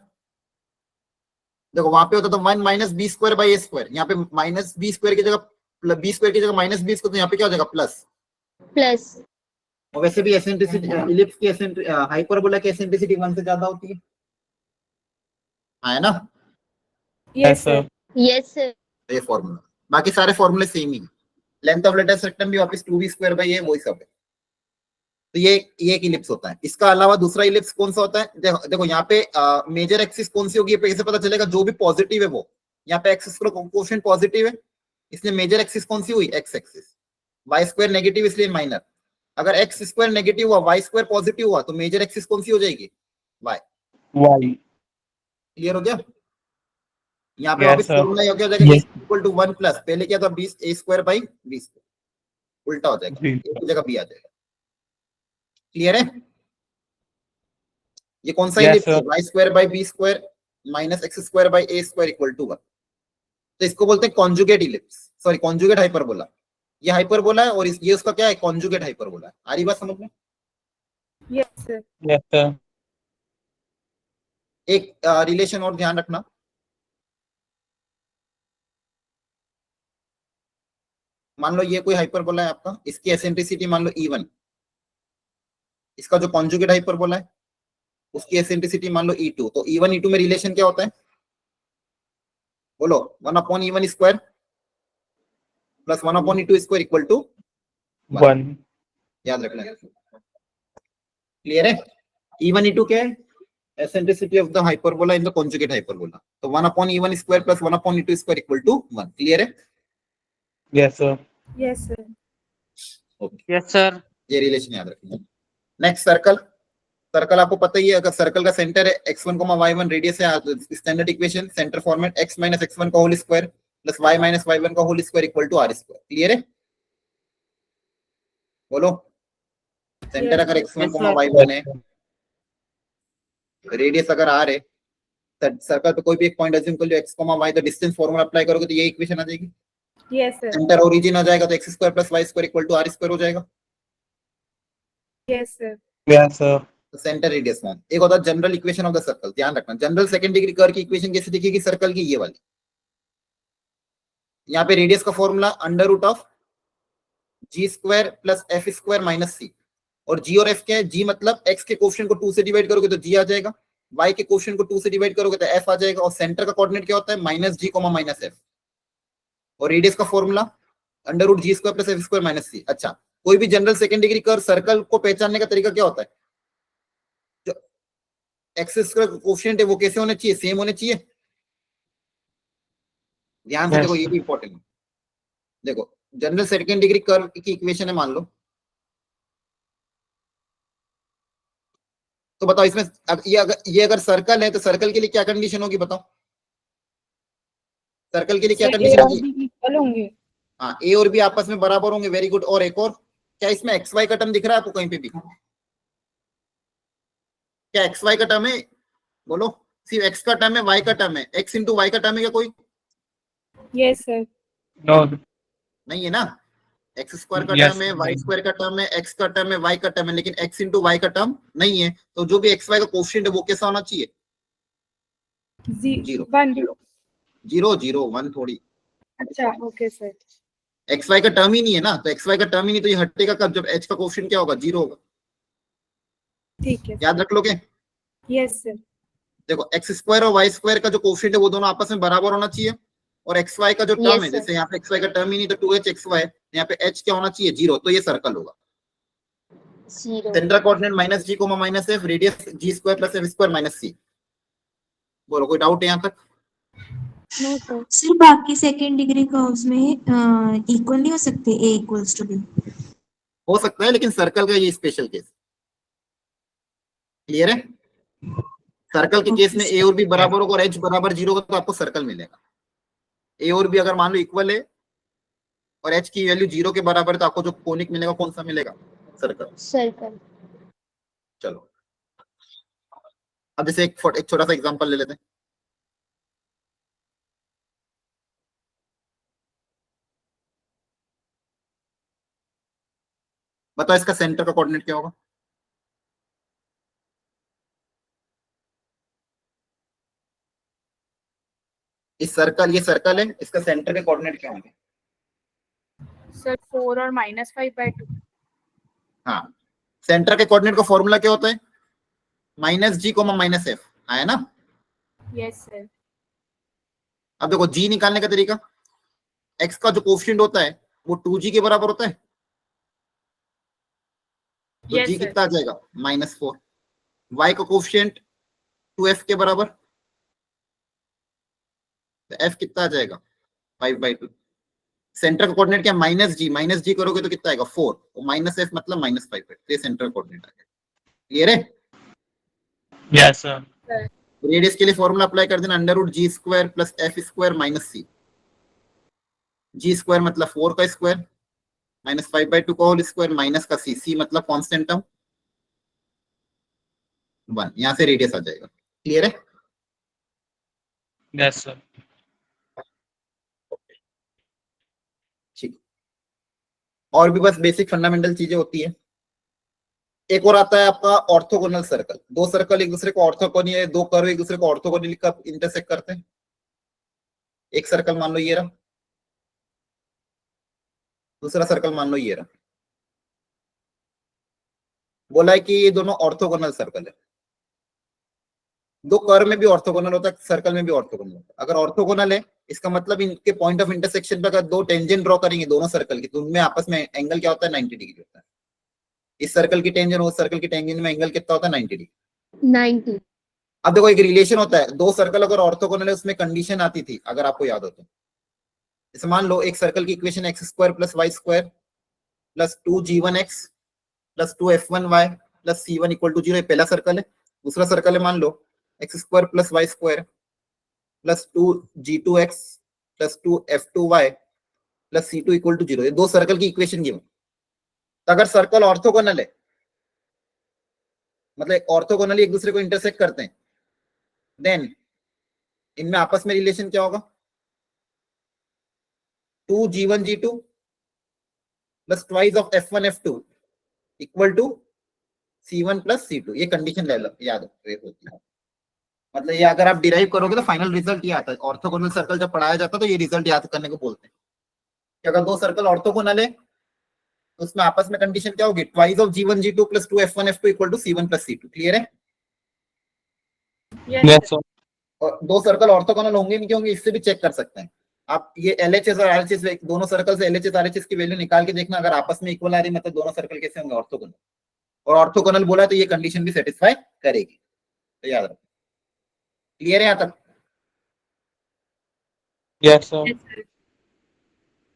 देखो वहां पे होता था 1 minus B square by A square, यहाँ पे माइनस बी स्क्वायर की जगह बी स्क्वायर की जगह माइनस बी स्क्वायर, तो यहाँ पे क्या हो जाएगा? प्लस। Plus. और वैसे भी एसेंट्रिसिटी इलिप्स की हाइपरबोला की एसेंट्रिसिटी 1 से ज्यादा होती है, है ना? Yes, sir. Yes, sir. ये फॉर्मूला, बाकी सारे फॉर्मूले same he. Length of latus rectum भी वापस 2b स्क्वायर बाई ए, वही सब है। तो ये एक इलिप्स होता है। इसका अलावा दूसरा इलिप्स कौन सा होता है? देखो यहाँ पे मेजर एक्सिस कौन सी होगी ये कैसे पता चलेगा? जो भी पॉजिटिव है वो, यहाँ पे एक्सिस का कोएफिशिएंट पॉजिटिव है, इसलिए मेजर एक्सिस कौन सी हुई? X axis. Y square negative, इसलिए माइनर। अगर एक्स स्क्वायर नेगेटिव हुआ, वाई स्क्वायर पॉजिटिव हुआ, तो मेजर एक्सिस कौन सी हो जाएगी? वाई। y क्लियर हो गया? यहाँ पे Yes, वापस sir. फॉर्मूला क्या हो जाएगा? Yes. इक्वल टू 1 प्लस, पहले क्या था? B A square by B square, उल्टा हो जाएगा, जी। ए की जगह बी आ जाएगा। क्लियर है? ये कौन सा Yes, इलिप्स है? sir. Y square by B square minus X square by A square equal to 1। तो इसको बोलते हैं conjugate ellipse, sorry conjugate hyperbola. ये हाइपरबोला है और ये उसका क्या है? कॉन्जुगेट हाइपरबोला है। आ रही बात समझ में? Yes, sir. yes sir एक रिलेशन और ध्यान रखना, मान लो ये कोई हाइपरबोला है आपका, इसकी एसेंट्रिसिटी मान लो E1, इसका जो कॉन्जुगेट हाइपरबोला है उसकी एसेंट्रिसिटी मान लो E2। तो E1 E2 में रिलेशन क्या होता है? बोलो, 1/E1 square plus 1/E2 square equal to 1 याद रखना। क्लियर है? E1 E2 क्या है? Eccentricity of the hyperbola in the conjugate hyperbola. तो 1/E1 square plus 1/E2 square equal to 1। Clear है? yes sir Yes, sir. Okay, yes sir. ये relation याद रखना। Next circle. सर्कल आपको पता ही है, अगर सर्कल का सेंटर है x1, y1, रेडियस है, standard equation centre format x minus x1 का whole square plus y minus y1 का whole square equal to r square. Clear है? बोलो, सेंटर अगर x1, y1 है, रेडियस अगर r है, सर्कल पे कोई भी एक पॉइंट अज्यूम कर लो x, y, तो डिस्टेंस फॉर्मूला अप्लाई करोगे तो ये इक्वेशन आ जाएगी। Yes, sir. सेंटर ओरिजिन आ जाएगा तो x square plus y square equal to r square हो जाएगा। Yes, sir. yes sir centre radius form. एक होता है general equation of the circle, ध्यान रखना। जनरल सेकंड डिग्री कर्व की इक्वेशन कैसे दिखेगी सर्कल की? ये वाली। यहाँ पे रेडियस का formula under root of g square plus f square minus c. और जी और एफ क्या है? जी मतलब एक्स के कोएफिशिएंट को 2 से डिवाइड करोगे तो जी आ जाएगा, वाई के कोएफिशिएंट को 2 से डिवाइड करोगे तो एफ आ जाएगा, और सेंटर का कोऑर्डिनेट क्या होता है? Minus g comma minus f. और रेडियस का formula under root g square plus f square minus c. अच्छा, कोई भी general second degree curve circle को पहचानने का तरीका क्या होता है? जो एक्सिस का कोएफिशिएंट है वो कैसे होने चाहिए? सेम होने चाहिए। ध्यान से Yes. देखो, ये भी इंपॉर्टेंट है। देखो, जनरल सेकंड डिग्री कर्व की इक्वेशन है मान लो, तो बताओ इसमें ये अगर सर्कल है तो सर्कल के लिए क्या कंडीशन होगी? बताओ, सर्कल के लिए क्या Sir, कंडीशन A और होगी? B equal होंगे। हाँ, ए और बी आपस में बराबर होंगे। Very good. और एक और, क्या इसमें एक्स वाई का टर्म दिख रहा है आपको कहीं पे भी? क्या एक्स वाई का टर्म है? बोलो, सिर्फ एक्स का टर्म है, वाई का टर्म है? एक्स इंटू वाई का टर्म है क्या कोई? Yes, sir. no नहीं है ना। एक्स स्क्वायर का Yes, टर्म है, वाई नहीं। स्क्वायर का टर्म है, एक्स का टर्म है, वाई का टर्म है, लेकिन एक्स इंटू वाई का टर्म नहीं है। तो जो भी एक्स वाई का कोएफिशिएंट है वो कैसा होना चाहिए? Zero. 1. 0 0 1 थोड़ी, अच्छा, ओके सर. एक्स वाई का टर्म ही नहीं है ना, तो एक्स वाई का टर्म ही नहीं तो ये हटेगा कब, जब एच का कोफिशिएंट क्या होगा, 0 होगा. ठीक है. याद रख लोगे. Yes sir. देखो एक्स स्क्वायर और वाई स्क्वायर का जो कोफिशिएंट है वो दोनों आपस में बराबर होना चाहिए, और एक्स वाई का जो टर्म Yes, है, sir. जैसे यहाँ पे एक्स वाई का टर्म ही नहीं तो 2h एक्स वाई, यहाँ पे h क्या होना चाहिए, 0, तो ये सर्कल होगा. 0. Central coordinate minus g comma minus f, radius g square plus f square minus c. बोलो कोई डाउट है यहाँ तक. No sir. सर बाकी सेकेंड डिग्री कर्व्स में इक्वल नहीं हो सकते, a इक्वल्स टू b? हो सकता है, लेकिन सर्कल का ये स्पेशल केस. क्लियर है. सर्कल के केस में ए और बी बराबर होगा और एच बराबर 0 होगा तो आपको सर्कल मिलेगा. ए और बी अगर मान लो इक्वल है और एच की वैल्यू 0 के बराबर है तो आपको जो कोनिक मिलेगा कौन सा मिलेगा, सर्कल. Circle. चलो अब जैसे एक छोटा सा एग्जांपल ले लेते हैं. बताओ इसका सेंटर का कोऑर्डिनेट क्या होगा. ये सर्कल है, इसका सेंटर के कोऑर्डिनेट क्या होंगे. सर 4 और -5/2. हाँ, सेंटर के कोऑर्डिनेट का फॉर्मूला क्या होता है, minus g comma minus F, आया ना. Yes sir. अब देखो जी निकालने का तरीका, एक्स का जो कोफिशिएंट होता है वो 2g के बराबर होता है, तो Yes, जी sir. कितना आ जाएगा, -4. y का कोफिशिएंट 2f के बराबर, तो f कितना आ जाएगा, 5/2. सेंटर का कोऑर्डिनेट क्या, माइनस जी करोगे तो कितना आएगा, 4, और माइनस एफ मतलब -5, ये सेंटर कोऑर्डिनेट आ गया. क्लियर है. Yes, sir. रेडियस के लिए फॉर्मूला अप्लाई कर देना, √g square plus f square minus c. G square मतलब 4 का स्क्वायर, -5/2 का होल स्क्वायर, माइनस का सी मतलब कांस्टेंट टर्म 1, यहां से रेडियस आ जाएगा. क्लियर है. Yes, sir. ठीक. और भी बस बेसिक फंडामेंटल चीजें होती है. एक और आता है आपका ऑर्थोगोनल सर्कल. दो सर्कल एक दूसरे को ऑर्थोगोनल है, दो कर्व एक दूसरे को ऑर्थोगोनली कब इंटरसेक्ट करते हैं. एक सर्कल मान लो ये रहा, दूसरा सर्कल मान लो ये रहा. बोला है कि ये दोनों ऑर्थोगोनल सर्कल है. दो कर्व में भी ऑर्थोगोनल होता है, सर्कल में भी ऑर्थोगोनल होता है. अगर ऑर्थोगोनल है इसका मतलब इनके पॉइंट ऑफ इंटरसेक्शन पर अगर दो टेंजेंट ड्रॉ करेंगे दोनों सर्कल की, तो उनमें आपस में एंगल क्या होता है, 90 डिग्री होता है. इस सर्कल की टेंजेंट उस सर्कल की टेंजेंट में एंगल कितना होता है, 90 डिग्री. 90. अब देखो एक रिलेशन होता है, दो सर्कल अगर ऑर्थोगोनल है उसमें कंडीशन आती थी, अगर आपको याद हो तो. जैसे मान लो एक सर्कल की equation x square plus y square plus 2g1x plus 2f1y plus c1 equal to 0, पहला सर्कल है. दूसरा सर्कल है मान लो x square plus y square plus 2g2x plus 2f2y plus c2 equal to 0. ये दो सर्कल की इक्वेशन गिवन. तो अगर सर्कल ऑर्थोगोनल है मतलब ऑर्थोगोनली एक दूसरे को इंटरसेक्ट करते हैं, देन इनमें आपस में रिलेशन क्या होगा, 2g1g2 plus twice of f1 f2 equal to c1 plus c2. ये कंडीशन याद होती है. मतलब ये अगर आप डिराइव करोगे तो फाइनल रिजल्ट ये आता है. ऑर्थोगोनल सर्कल जब पढ़ाया जाता है तो ये रिजल्ट याद करने को बोलते हैं कि अगर दो सर्कल ऑर्थोगोनल है तो उसमें आपस में कंडीशन क्या होगी, twice of g1 g2 plus 2f1 f2 equal to c1 plus c2. Clear है. Yes, sir. और दो सर्कल ऑर्थोगोनल होंगे नहीं होंगे इससे भी चेक कर सकते हैं आप. ये LHS और RHS दोनों सर्कल से LHS RHS की वैल्यू निकाल के देखना, अगर आपस में इक्वल आ रही है मतलब दोनों सर्कल कैसे होंगे, ऑर्थोगोनल. और ऑर्थोगोनल बोला तो ये कंडीशन भी सेटिस्फाई करेगी, तो याद रखो. क्लियर है यहाँ तक. Yes, sir.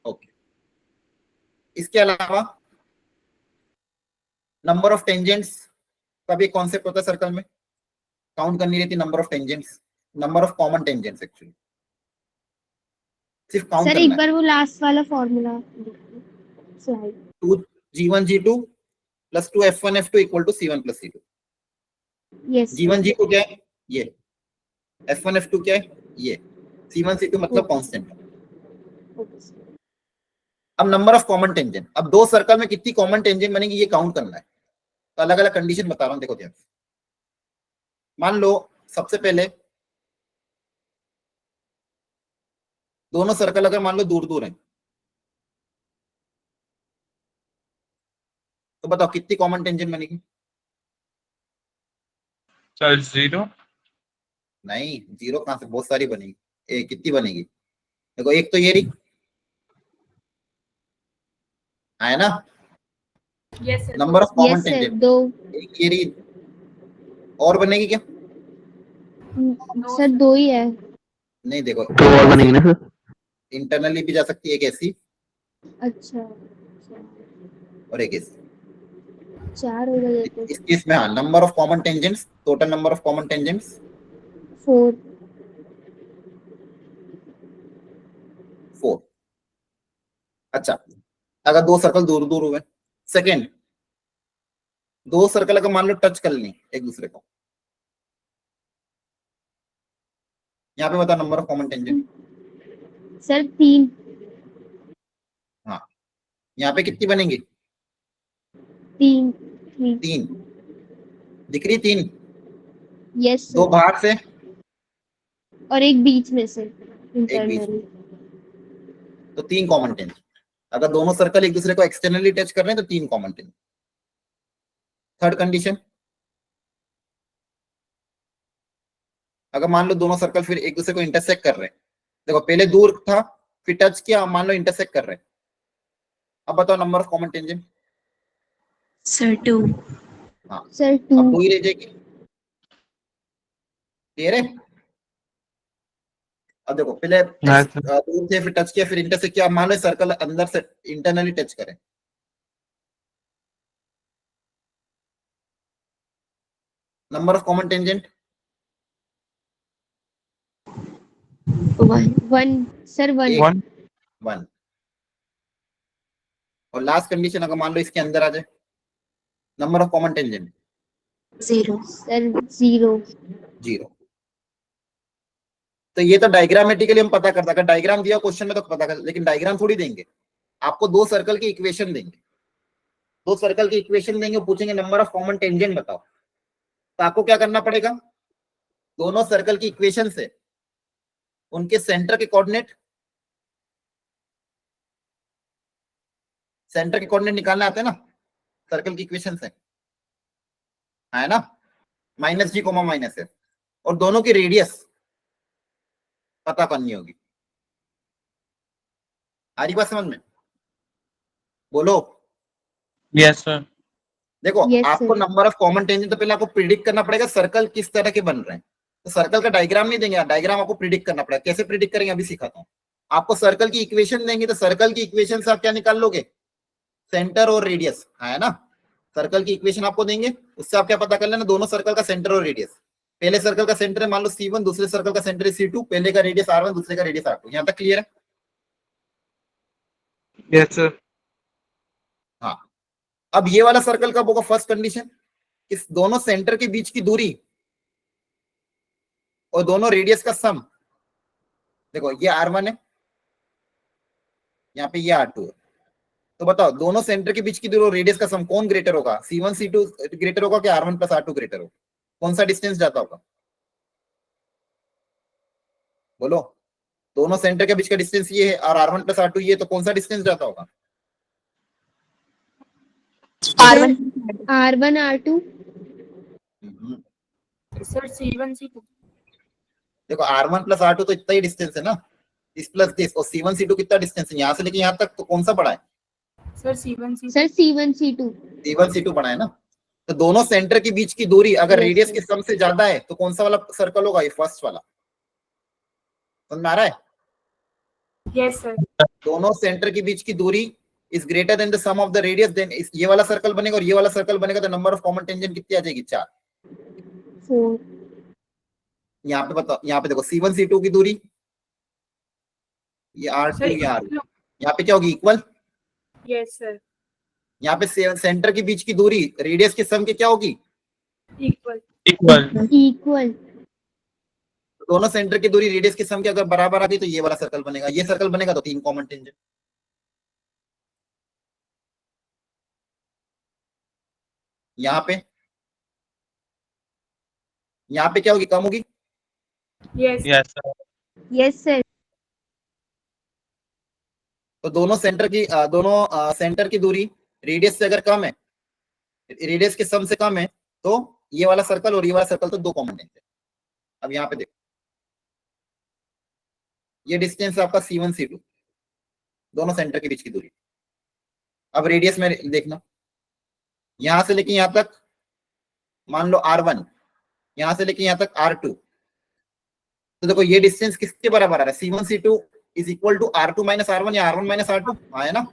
ओके. इसके अलावा नंबर ऑफ टेंजेंट्स का भी कॉन्सेप्ट होता है सर्कल में. काउंट करनी रहती number of tangents, number of common tangents actually. सिर्फ काउंट सर करना एक है. बार वो लास्ट वाला formula slide. 2g1g2 plus 2f1 f2 equal to c1 plus c2. Yes. g1 g2 क्या है, ये. f1 f2 क्या है, ये. c1 c2 मतलब कांस्टेंट. अब नंबर ऑफ कॉमन टेंजेंट, अब दो सर्कल में कितनी कॉमन टेंजेंट बनेगी ये काउंट करना है. तो अलग अलग कंडीशन बता रहा हूं, देखो ध्यान. मान लो सबसे पहले दोनों सर्कल अगर मान लो दूर दूर हैं तो बताओ कितनी कॉमन टेंजेंट बनेगी? Sir, 0. नहीं, जीरो कहां से, बहुत सारी बनेगी। कितनी बनेगी? देखो एक तो ये रही, है ना, Yes, sir. Number of common yes sir tangent. 2 एक ये रही, और बनेगी क्या? सर 2 ही है। नहीं देखो, दो और बनेंगे ना सर? इंटरनली भी जा सकती है, एक ऐसी अच्छा और एक ऐसी। 4 हो गए तो इस केस में हाँ, number of common tangents, total number of common tangents 4 4। अच्छा, अगर दो सर्कल दूर दूर हुए, सेकेंड, दो सर्कल अगर मान लो टच कर लें एक दूसरे को, यहाँ पे बताओ number of common tangent. Sir 3 हाँ, यहाँ पे कितनी बनेंगी? 3 तीन। दिख रही 3? यस दो सर बाहर से, और एक बीच में से एक बीच इंटरनली। तो 3 कॉमन टेंजेंट। अगर दोनों सर्कल एक दूसरे को एक्सटर्नली टच कर रहे हैं तो 3 कॉमन टेंजेंट। थर्ड कंडीशन, अगर मान लो दोनों सर्कल फिर एक दूसरे को इंटरसेक्ट कर रहे हैं, देखो पहले दूर था फिर टच किया, मान लो इंटरसेक्ट कर रहे हैं, अब बताओ number of common tangent. Sir 2। हाँ, सर अब 2 दो ही रह जाएगी। क्लियर है? अब देखो पहले Yes, sir. दूर थे फिर टच किया फिर इंटरसेक्ट किया, मान लो सर्कल अंदर से इंटरनली टच करें, number of common tangent 1 sir 1 एक, 1. 1। और लास्ट कंडीशन, अगर मान लो इसके अंदर आ जाए, number of common tangent 0। Sir 0 0। तो ये तो डायग्रामेटिकली हम पता करता, अगर डायग्राम दिया क्वेश्चन में तो पता कर, लेकिन डायग्राम थोड़ी देंगे आपको, दो सर्कल की इक्वेशन देंगे, दो सर्कल की इक्वेशन देंगे, पूछेंगे नंबर ऑफ कॉमन टेंजेंट बताओ, तो आपको क्या करना पड़ेगा? दोनों सर्कल की इक्वेशन से उनके सेंटर के कोऑर्डिनेट, सेंटर के कोऑर्डिनेट निकालने आते हैं ना सर्कल की इक्वेशन से, है ना, माइनस जी कोमा माइनस है, और दोनों की रेडियस पता करनी होगी। आ रही बात समझ में? बोलो। Yes, sir. देखो Yes, आपको sir. Number of common tangent तो पहले आपको प्रिडिक्ट करना पड़ेगा सर्कल किस तरह के बन रहे हैं, तो सर्कल का डायग्राम नहीं देंगे, डायग्राम आपको प्रिडिक्ट करना पड़ेगा। कैसे प्रिडिक्ट करेंगे अभी सिखाता हूँ। आपको सर्कल की इक्वेशन देंगे तो सर्कल की इक्वेशन से आप क्या निकाल लोगे? सेंटर और रेडियस, है ना। सर्कल की इक्वेशन आपको देंगे, उससे आप क्या पता कर लेना, दोनों सर्कल का सेंटर और रेडियस। पहले सर्कल का सेंटर है मान लो C1, दूसरे सर्कल का सेंटर है C2, पहले का रेडियस R1, दूसरे का रेडियस R2। यहाँ तक क्लियर है? Yes, sir. हाँ, अब ये वाला सर्कल कब होगा? फर्स्ट कंडीशन, इस दोनों सेंटर के बीच की दूरी और दोनों रेडियस का सम। देखो ये R1 है, यहाँ पे ये R2 है, तो बताओ दोनों सेंटर के बीच की दूरी और रेडियस का सम कौन ग्रेटर होगा? C1 C2 ग्रेटर होगा कि R1 प्लस R2 ग्रेटर होगा? कौन सा डिस्टेंस जाता होगा? बोलो। दोनों सेंटर के बीच का डिस्टेंस ये है और R1 प्लस R2 ये, तो कौन सा डिस्टेंस जाता होगा? R1 R1 R2 हम्म, Sir, C1, C2. देखो R1 प्लस R2 तो इतना ही डिस्टेंस है ना, इस प्लस दिस, और C1 C2 कितना डिस्टेंस है यहाँ से लेके यहाँ तक, तो कौन सा बड़ा है? Sir, C1, C2. Sir C1 C2 C1 C2 बड़ा है ना। तो दोनों सेंटर के बीच की दूरी अगर Yes, रेडियस sir. के सम से ज्यादा है तो कौन सा वाला सर्कल होगा? ये फर्स्ट वाला। समझ में आ रहा है? Yes, sir. दोनों सेंटर के बीच की दूरी is greater than the sum of the radius, then ये वाला सर्कल बनेगा और ये वाला सर्कल बनेगा, तो नंबर ऑफ कॉमन टेंजेंट कितनी आ जाएगी? 4। 4 यहाँ पे बताओ, यहाँ पे देखो C1 C2 की दूरी, ये R2 Sir, ये R1, यहाँ पे क्या होगी? इक्वल। yes, sir. यहाँ पे सेंटर के बीच की दूरी रेडियस के सम की क्या होगी? Equal. Equal. इक्वल। दोनों सेंटर की दूरी रेडियस के सम के अगर बराबर आ गई तो ये वाला सर्कल बनेगा, ये सर्कल बनेगा तो 3 कॉमन टेंजेंट। यहाँ पे क्या होगी? कम होगी। Yes. Yes, sir. Yes sir तो दोनों सेंटर की दूरी रेडियस से अगर कम है, रेडियस के सम से कम है, तो ये वाला सर्कल और ये वाला सर्कल तो दो कॉमन लेंगे। अब यहाँ पे देखो, ये डिस्टेंस है आपका C1 C2, दोनों सेंटर के बीच की दूरी। अब रेडियस में देखना, यहां से लेके यहां तक मान लो R1, यहां से लेके यहां तक R2। तो देखो ये डिस्टेंस किसके बराबर आ रहा है, C1 C2 is equal to R2 minus R1 या R1 माइनस R2, हाँ है ना।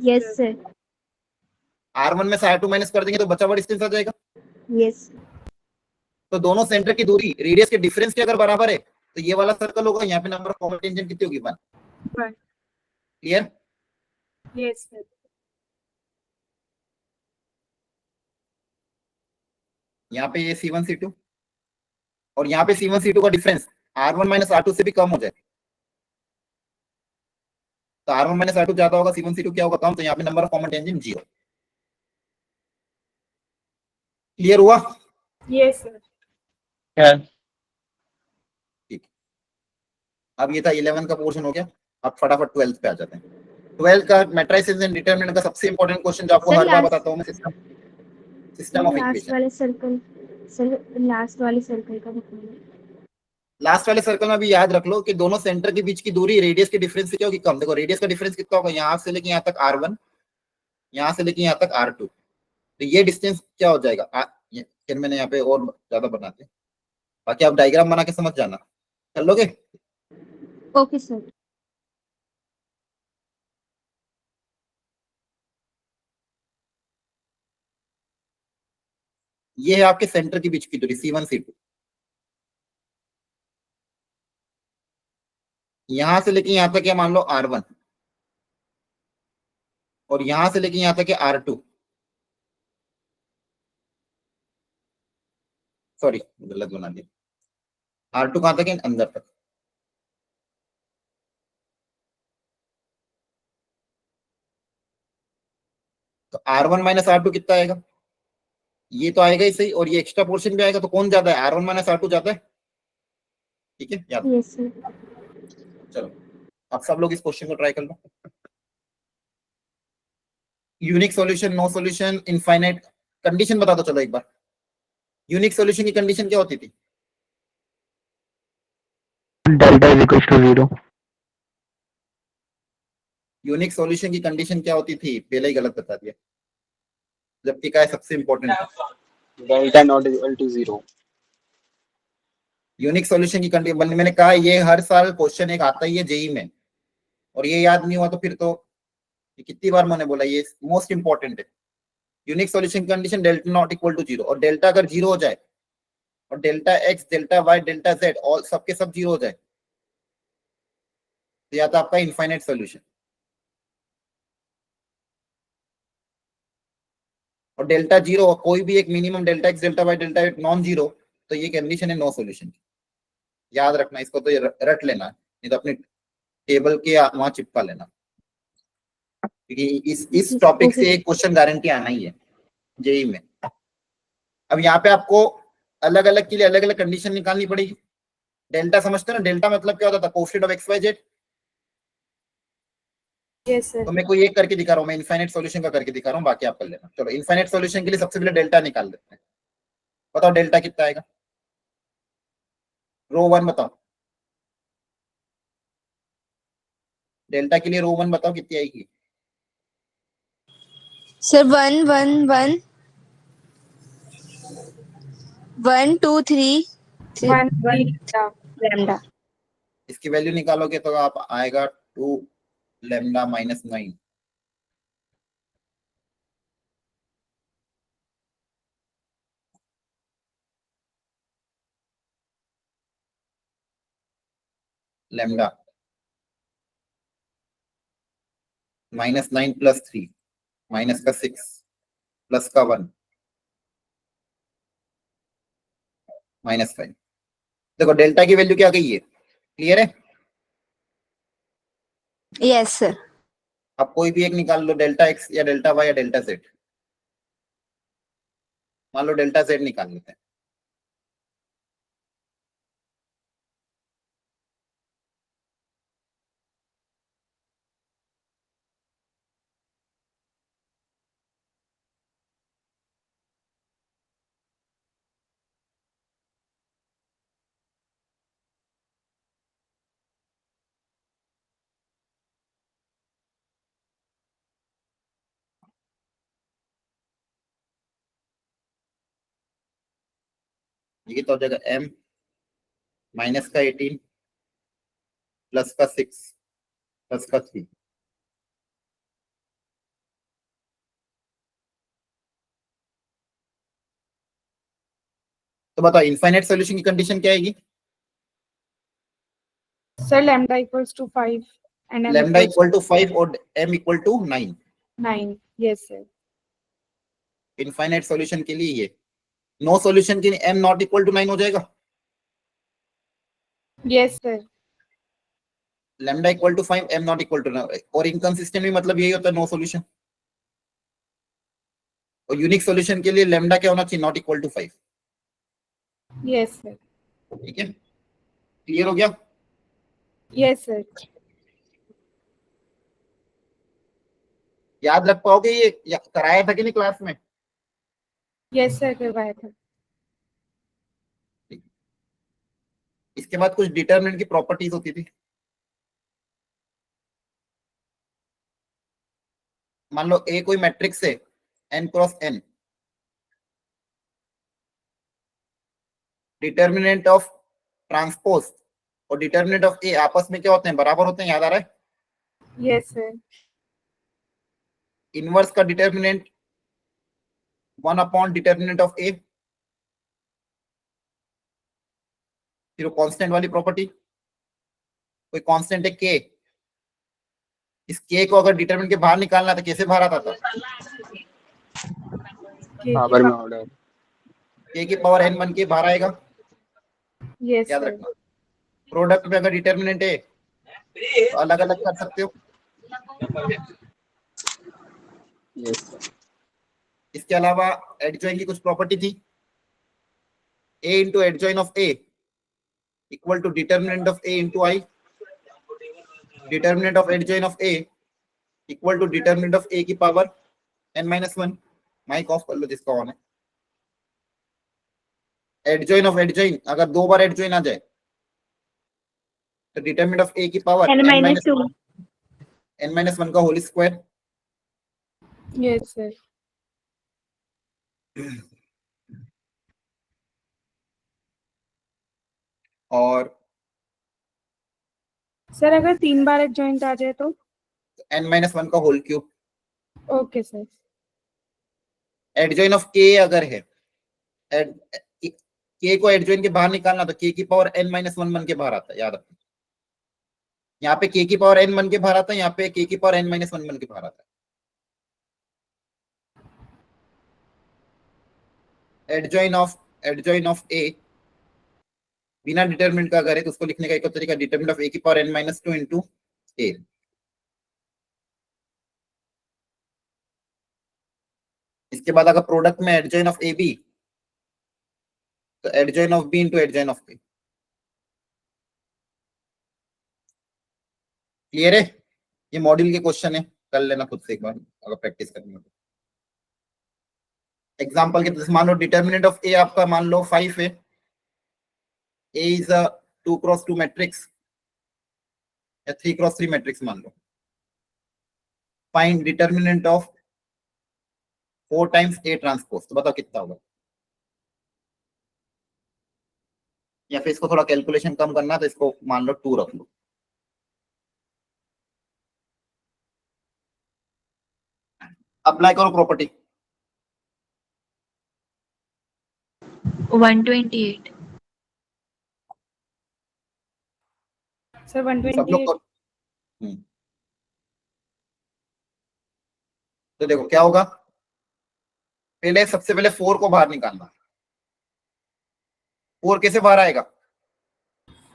Yes sir. R1 में से R2 माइनस कर देंगे तो बचा हुआ डिस्टेंस आ जाएगा। यस। तो दोनों सेंटर की दूरी रेडियस के डिफरेंस के अगर बराबर है तो ये वाला सर्कल होगा, यहाँ पे नंबर ऑफ कॉमन टेंजेंट कितनी होगी, 1। One. क्लियर। Yes, sir. यहाँ पे ये C1 C2 और यहाँ पे C1 C2 का डिफरेंस R1 माइनस R2 से भी कम हो जाए, तो R1 माइनस R2 ज्यादा होगा, C1 C2 क्या होगा, कम। तो यहाँ पे number of common tangent 0। Clear हुआ। Yes, sir. Yes. ठीक, अब ये था 11 का पोर्शन हो गया। अब फटाफट 12th पे आ जाते हैं। 12th का मैट्रिसेस एंड डिटरमिनेंट का सबसे इंपॉर्टेंट क्वेश्चन जो आपको सर, हर बार last- बताता हूँ मैं, सिस्टम ऑफ लास्ट इक्वेशन। वाले सर्कल, सर लास्ट वाले सर्कल का बताइए। लास्ट वाले सर्कल में भी याद रख लो कि दोनों सेंटर के बीच की दूरी रेडियस के डिफरेंस से क्या होगी, कम। देखो रेडियस का डिफरेंस कितना होगा, यहाँ से लेके यहाँ तक R1, यहाँ से लेके यहाँ तक R2। तो ये डिस्टेंस क्या हो जाएगा, फिर मैंने यहाँ पे और ज्यादा बनाते हैं, बाकी आप डायग्राम बना के समझ जाना, कर लोगे। Okay sir. ये है आपके सेंटर के बीच की दूरी C1 C2, यहां से लेके यहाँ तक है मान लो R1, और यहां से लेके यहाँ तक है R2। सॉरी गलत बना दिया, R2 कहां तक है, अंदर तक। तो R1 माइनस R2 कितना आएगा, ये तो आएगा ही सही, और ये एक्स्ट्रा पोर्शन भी आएगा, तो कौन ज्यादा है, R1 माइनस R2 ज्यादा है। ठीक है याद। Yes sir. चलो अब सब लोग इस क्वेश्चन को ट्राई कर लो। Unique solution, no solution, infinite. Condition बता दो चलो एक बार। यूनिक सॉल्यूशन की कंडीशन क्या होती थी, delta is equal to 0। Unique solution की कंडीशन क्या होती थी, पहले ही गलत बता दिया, जबकि क्या है सबसे इंपॉर्टेंट है। Delta not equal to 0. Unique solution की कंडीशन मैंने कहा ये हर साल क्वेश्चन एक आता ही है जेई में, और ये याद नहीं हुआ तो फिर तो ये कितनी बार मैंने बोला, ये मोस्ट इंपॉर्टेंट है। Unique solution condition delta not equal to 0, और डेल्टा अगर 0 हो जाए और delta x, delta y, delta z all सबके सब 0 हो जाए, तो या तो आपका इनफाइनाइट सॉल्यूशन, और डेल्टा 0 कोई भी एक minimum delta x, delta y, delta non 0, तो ये कंडीशन है नो सॉल्यूशन। याद रखना इसको, तो ये रट लेना, नहीं तो अपने टेबल के वहां चिपका लेना, क्योंकि इस टॉपिक से एक क्वेश्चन गारंटी आना ही है जेई में। अब यहाँ पे आपको अलग अलग के लिए अलग अलग कंडीशन निकालनी पड़ेगी। डेल्टा समझते हो ना, डेल्टा मतलब क्या होता था, coefficient of x y z. Yes, sir. तो मैं कोई एक करके दिखा रहा हूँ, मैं इनफाइनाइट सॉल्यूशन का करके दिखा रहा हूँ, बाकी आप कर लेना। चलो इनफाइनाइट सॉल्यूशन के लिए सबसे पहले डेल्टा निकाल लेते हैं। बताओ डेल्टा कितना आएगा, रो 1 बताओ, डेल्टा के लिए रो 1 बताओ कितनी आएगी। Sir 1 1 1 1 2 3 One. Delta. लैम्डा। इसकी वैल्यू निकालोगे तो आप आएगा 2 lambda minus 9। Lambda minus 9 plus 3 minus का 6 प्लस का 1 माइनस 5। देखो डेल्टा की वैल्यू क्या गई है, क्लियर है। Yes sir. आप कोई भी एक निकाल लो, डेल्टा एक्स या डेल्टा वाई या डेल्टा जेड। मान लो डेल्टा जेड निकाल लेते हैं। ये कितना हो जाएगा m माइनस का 18 प्लस का 6 प्लस का 3। तो बताओ इनफाइनाइट सॉल्यूशन की कंडीशन क्या आएगी? Sir, lambda equals to 5 and m lambda equals equal to 5 और m equal to 9। to 9. Yes, sir. Infinite solution के लिए ये नो सॉल्यूशन के लिए m नॉट इक्वल टू 9 हो जाएगा। Yes, sir. Lambda equal to 5 m not equal to 9 और inconsistent भी मतलब यही होता है नो सॉल्यूशन। और यूनिक सॉल्यूशन के लिए लैम्डा क्या होना चाहिए? Not equal to 5। Yes, sir. ठीक है, क्लियर हो गया? Yes, sir. याद रख पाओगे ये कराया था कि नहीं क्लास में? Yes, sir. करवाया था. इसके बाद कुछ डिटरमिनेंट की प्रॉपर्टीज होती थी। मान लो ए कोई मैट्रिक्स है n cross n, determinant of transpose और डिटर्मिनेंट ऑफ ए आपस में क्या होते हैं? बराबर होते हैं। याद आ रहा है? Yes, sir. इनवर्स का डिटर्मिनेंट 1 अपॉन डिटर्मिनेंट ऑफ ए। फिर कांस्टेंट वाली प्रॉपर्टी, कोई कांस्टेंट है के, इस के को अगर डिटरमिनेंट के बाहर निकालना तो कैसे बाहर आता था? पावर में ऑर्डर। के की पावर n बन के बाहर आएगा। Yes, याद sir. रखना। प्रोडक्ट में अगर डिटरमिनेंट है तो अलग अलग कर सकते हो। Yes, sir. इसके अलावा एडजॉइन की कुछ प्रॉपर्टी थी। a into adjoint of a equal to determinant of a into i, determinant of adjoint of a equal to determinant of a की पावर n-1। माइक ऑफ कर लो जिसका ऑन है। एडजॉइन ऑफ एडजॉइन अगर दो बार adjoin आ जाए तो डिटर्मिनेंट ऑफ a की पावर n-1 का होल स्क्वायर। Yes, sir. और सर अगर 3 बार एडजॉइंट आ जाए तो? n-1 का whole cube. Okay sir. Adjoint of k अगर है, k को एडजॉइन के बाहर निकालना तो k की पावर n-1 बन के बाहर आता है। याद रखना, यहाँ पे k की पावर n बन के बाहर आता है, यहाँ पे k की पावर n-1 बन के बाहर आता है। एडजॉइन ऑफ a बिना डिटरमिनेंट का अगर है तो उसको लिखने का एक तरीका डिटरमिनेंट ऑफ a की पावर n-2 इंटू a। इसके बाद अगर प्रोडक्ट में एडजॉइन ऑफ ab तो adjoin of b into adjoint of a। Clear है? ये मॉड्यूल के क्वेश्चन है, कर लेना खुद से एक बार अगर प्रैक्टिस करनी हो। एग्जाम्पल के तौर मान लो डिटर्मिनेंट ऑफ a आपका मान लो 5 है। A is a 2x2 matrix या 3x3 मैट्रिक्स मान लो। Find determinant of 4 times A transpose, तो बताओ कितना होगा? या फिर इसको थोड़ा कैलकुलेशन कम करना तो इसको मान लो 2 रख लो। अप्लाई करो प्रॉपर्टी। 128. सर सब लोग 128. करो। तो देखो क्या होगा, पहले सबसे पहले 4 को बाहर निकालना। 4 कैसे बाहर आएगा?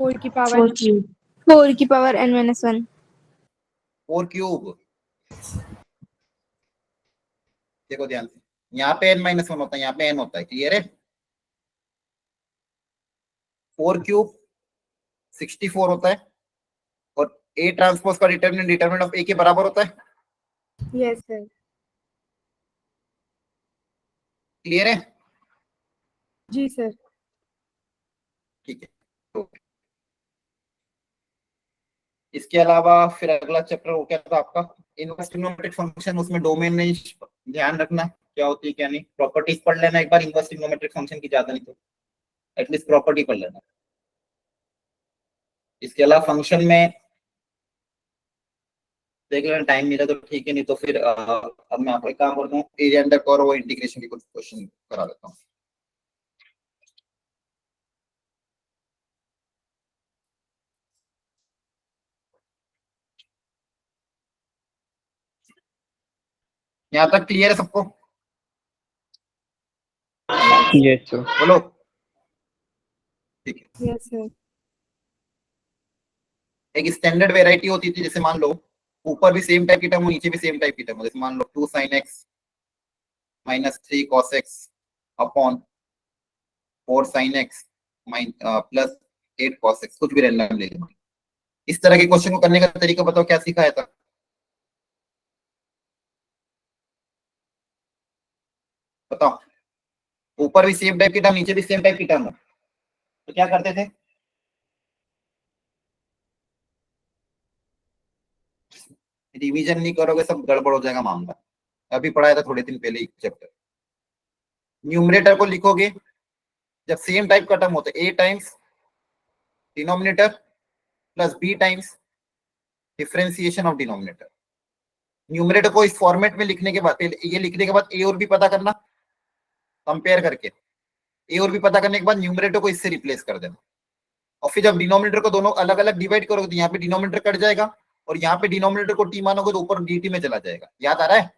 4 की पावर 4 cube. 4 की पावर n-1। 4 क्यूब। देखो ध्यान से, यहाँ पे n-1 होता है, यहाँ पे n होता है। क्लियर है? 4 क्यूब 64 होता है और A ट्रांसपोज का डिटरमिनेंट ऑफ A के बराबर होता है। Yes sir. क्लियर है? जी सर. ठीक है। इसके अलावा फिर अगला चैप्टर हो क्या था आपका? Inverse trigonometric function. उसमें डोमेन में ध्यान रखना क्या होती है क्या नहीं। प्रॉपर्टीज पढ़ लेना एक बार इनवर्स ट्रिग्नोमेट्रिक फंक्शन की, ज्यादा नहीं तो। एटलीस्ट प्रॉपर्टी पढ़ लेना। इसके अलावा फंक्शन में देख लेना, टाइम मिला तो ठीक है, नहीं तो फिर अब मैं आपको एक काम करता हूँ, एरिया अंडर कर्व और इंटीग्रेशन के कुछ क्वेश्चन करा देता हूँ। यहाँ तक क्लियर है सबको? Yes, sir. बोलो। ठीक है। Yes, sir. एक स्टैंडर्ड वेराइटी होती थी, जैसे मान लो ऊपर भी सेम टाइप की टर्म हो, नीचे भी सेम टाइप की टर्म हो, जैसे मान लो 2 sin x minus 3 cos x upon 4 sin x plus 8 cos x, कुछ भी रैंडम ले लो। इस तरह के क्वेश्चन को करने का तरीका बताओ, क्या सिखाया था? बताओ। ऊपर भी सेम टाइप की टर्म, नीचे भी सेम टाइप की टर्म हो, तो क्या करते थे? रिवीजन नहीं करोगे सब गड़बड़ हो जाएगा मामला। अभी पढ़ाया था थोड़े दिन पहले ही चैप्टर। न्यूमरेटर को लिखोगे जब सेम टाइप का टर्म होता है, a times denominator plus b times differentiation of denominator. Numerator को इस फॉर्मेट में लिखने के बाद, ये लिखने के बाद a और b पता करना कंपेयर करके, a और b पता करने के बाद न्यूमरेटर को इससे रिप्लेस कर देना, और फिर जब डिनोमिनेटर को दोनों अलग अलग डिवाइड करोगे तो यहाँ पे डिनोमिनेटर कट जाएगा, और यहाँ पे डिनोमिनेटर को t मानोगे तो ऊपर dt में चला जाएगा। याद आ रहा है?